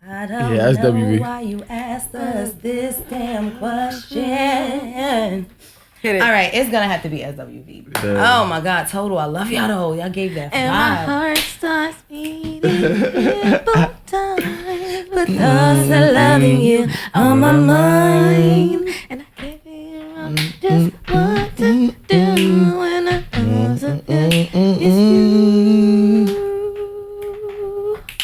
I don't Yeah, SWV. know why you asked us this damn question. Hit it. All right, it's gonna have to be SWV. Yeah. Oh my God, Total. I love y'all though. Y'all gave that And my vibe. heart starts beating triple time. The thoughts of loving you on my mind. And I can't figure out just what to do when I was it's you.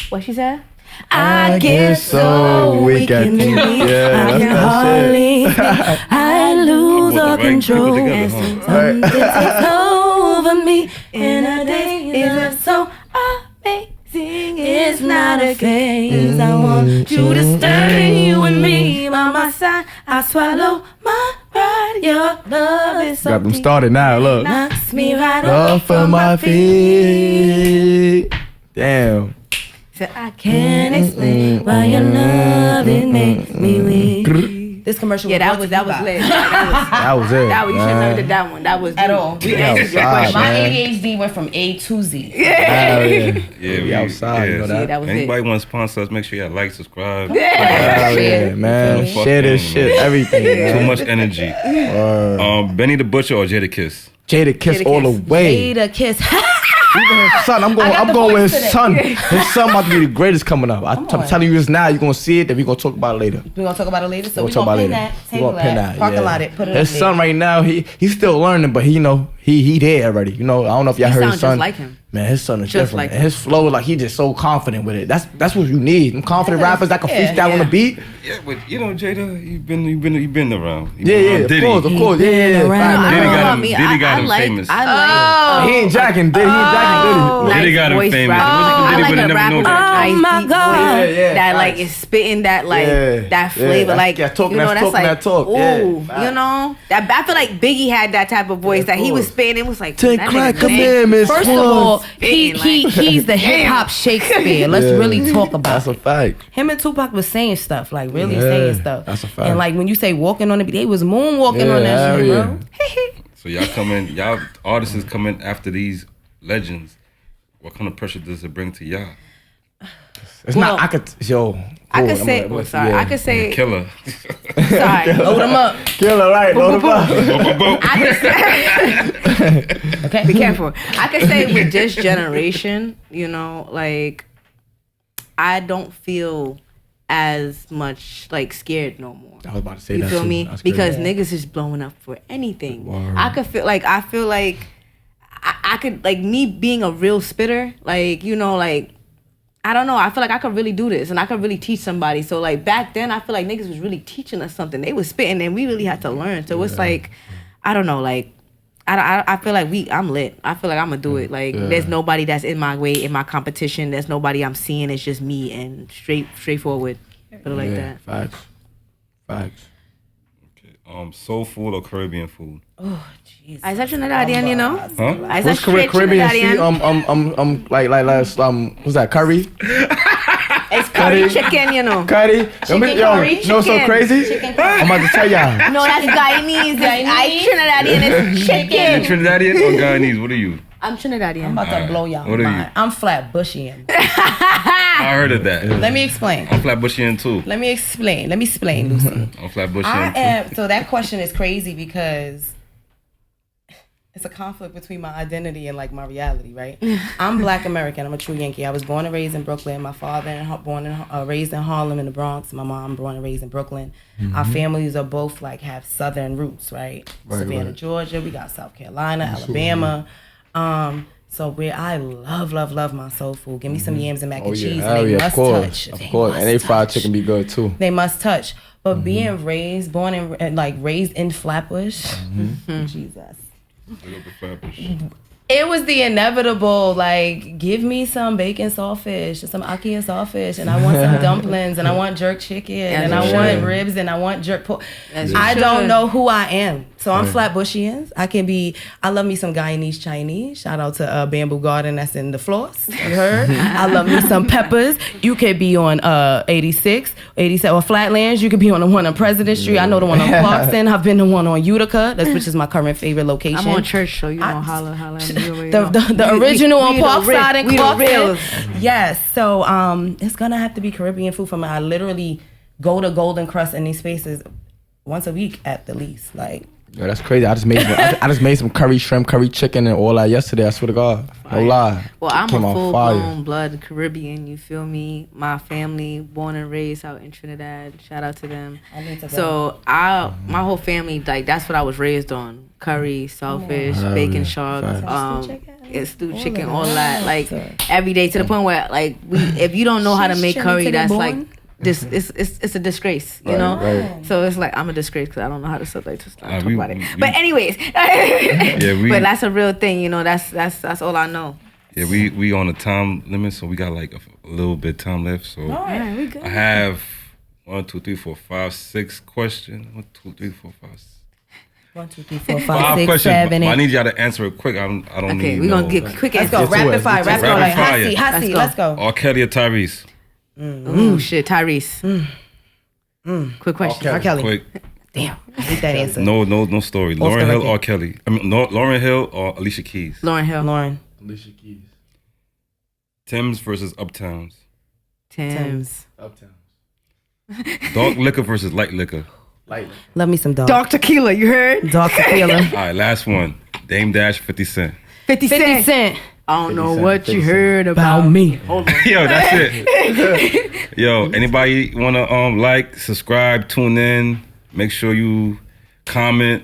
What she said? I get so weak at you. Yeah, I can that's hardly think. I lose Both the all right people control. together, huh? Something takes over me in a day. Is so amazing. It's not a phase. I want you to stay with me by my side. I swallow my pride. Your love is Got them something started now. Look. knocks me right Off of my feet. Damn. I can't explain why your love it makes me weak. This commercial Yeah, that brought was to you by- lit. That was it. That was, you should have man. never did that one. That was At you. all. We We answered your outside, question. My man. ADHD went from A to Z. Hell yeah. Yeah, We outside, you know that? Yeah, that was Anybody it. want to sponsor us? Make sure you like, subscribe. Hell yeah, man. Fuck Share this them, shit, man. everything, Too man. much energy. Word. Benny the Butcher or Jada Kiss? Jada Kiss Jada all the Kiss. way. Jada Kiss. Even his son, I'm got the going with voice his today. son. His son about to be the greatest coming up. I'm on. telling you this now. You're gonna see it. Then we gonna talk about it later. We're gonna talk about it later. So We'll we're talk gonna about pin it later. that, We table gonna pin that, that. parking Yeah. lot it, put it His up son there. right now, he's still learning, but he there already. You know, I don't know if y'all He heard sound his son. just like him. Man, his son is Just different. like and his flow, like he just so confident with it. That's what you need. Them confident rappers that can Yeah, freestyle on the beat. Yeah, but you know, Jada, you've been around. You Yeah, been yeah, around of course, yeah. around. Facts. Diddy I got don't him- know, Diddy got him like, famous. I like. He ain't jacking Diddy. He ain't jacking Diddy. Diddy got him voice famous. rap. It wasn't for I Diddy, like but I a never rapper know with that. a nice Oh my deep God. voice Yeah, yeah, that like facts. is spitting that like Yeah, that yeah, flavor, that's- like yeah, talking you know, that that's talk, like that talk, ooh, yeah, facts. you know. That I feel like Biggie had that type of voice Yeah, that he of was course. spitting. It was like 10 that crack nigga sang. commandments. First of One. all, Spitting, he's the hip hop Shakespeare. Let's Yeah. really talk about That's a it. fact. Him and Tupac was saying stuff, like really Yeah, saying stuff. that's a fact. And like when you say walking on the beat, they was moonwalking Yeah, on that hell shit, yeah. bro. So y'all artists is coming after these legends. What kind of pressure does it bring to y'all? It's Well, not. I could say. Oh, sorry. I could say. Killer. Sorry. Load them up. Killer, right? Load him up. I could say. Okay. Be careful. I could say with this generation, you know, like I don't feel as much like scared no more. I was about to say You that feel too. me? That's Because crazy. niggas is blowing up for anything. Word. I feel like I could like me being a real spitter, like, you know, like I don't know. I feel like I could really do this and I could really teach somebody. So like back then I feel like niggas was really teaching us something. They was spitting and we really had to learn. So it's like, I don't know, like I feel like I'm lit. I feel like I'm gonna do it. Like there's nobody that's in my way, in my competition. There's nobody I'm seeing. It's just me and straightforward. Put it like Yeah, that. Facts. Soul food or Caribbean food? I said Trinidadian, you know. Huh? I said What's straight Caribbean? Trinidadian. Like what's that? Curry? It's curry chicken, you know. Curry? curry, You know what's so chicken. crazy? I'm about to tell y'all. No, that's Guyanese. I Trinidadian is You chicken. Trinidadian or Guyanese? What are you? I'm Trinidadian. I'm about to blow y'all What are you? mind. I'm Flatbushian. I heard of that. Let me explain. I'm Flatbushian too. Let me explain, Lucy. I'm Flatbushian I too. am. So that question is crazy because it's a conflict between my identity and like my reality, right? I'm Black American. I'm a true Yankee. I was born and raised in Brooklyn. My father raised in Harlem in the Bronx. My mom born and raised in Brooklyn. Our families are both like have Southern roots, right? Savannah, Georgia. We got South Carolina, Alabama. So where I love my soul food. Give me some yams and mac and cheese. And they must touch. Of course. And they fried chicken be good too. They must touch. But being raised in Flatbush, Jesus. It was the inevitable, like, give me some bacon saltfish, some ackee and saltfish, and I want some dumplings, and I want jerk chicken, and I want ribs, and I want jerk pork. I don't know who I am. So I'm Flatbushian. I love me some Guyanese Chinese. Shout out to Bamboo Garden that's in the floors. You heard? I love me some peppers. You could be on 86, 87, or Flatlands. You could be on the one on President Street. I know the one on Clarkson. I've been the one on Utica, which is my current favorite location. I'm on Church, so you know, holla. The original on Parkside and Clarkson. Yes. So it's gonna have to be Caribbean food for me. I literally go to Golden Crust in these spaces once a week at the least. Like, yo, that's crazy. I just made some curry shrimp, curry chicken, and all that yesterday. I swear to God, no lie. Well, I'm a full-blown blood Caribbean. You feel me? My family, born and raised out in Trinidad. Shout out to them. So my whole family, like, that's what I was raised on: curry, saltfish, bacon shark, stewed chicken, all that. Like every day, to the point where, like, if you don't know how to make curry, that's like. It's a disgrace, you know. Right. So it's like I'm a disgrace because I don't know how to talk about it. But anyways, but that's a real thing, you know. That's all I know. Yeah, we on a time limit, so we got like a little bit time left. So we good. I have 1, 2, 3, 4, 5, 6 questions. 1, 2, 3, 4, 5. 1, 2, 3, 4, 5, 6, questions. 7, 8. I need y'all to answer it quick. I don't need. Okay, we're gonna get quick Let's answers. go rapid fire. Let's go like hot seat. Let's go. R. Kelly or Tyrese? Shit, Tyrese. Quick question. R. Kelly. Quick. Damn, I hate that answer. No story. Lauryn Hill or Kelly? I mean, Lauryn Hill or Alicia Keys? Lauryn Hill. Alicia Keys. Tim's versus Uptowns. Tim's. Uptowns. Dark liquor versus light liquor. Love me some dog. Dark tequila, you heard? Dark tequila. All right, last one. Dame Dash, 50 Cent. 50 Cent. I don't know what you heard about me. Yo, that's it. Yo, anybody want to like, subscribe, tune in. Make sure you comment.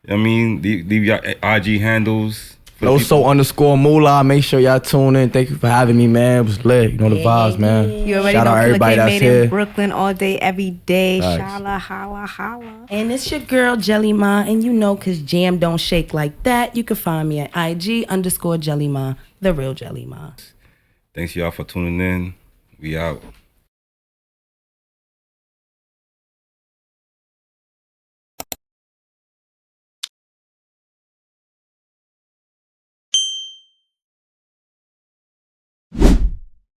I mean, leave your IG handles. Loso _Mula. Make sure y'all tune in. Thank you for having me, man. It was lit. You know the vibes, man. You already Shout know out everybody Killa that's made here. in Brooklyn all day, every day. Nice. Shala, holla. And it's your girl, Jelly Ma. And you know, because jam don't shake like that, you can find me at IG _Jelly Ma, the real Jelly Ma. Thanks y'all for tuning in. We out.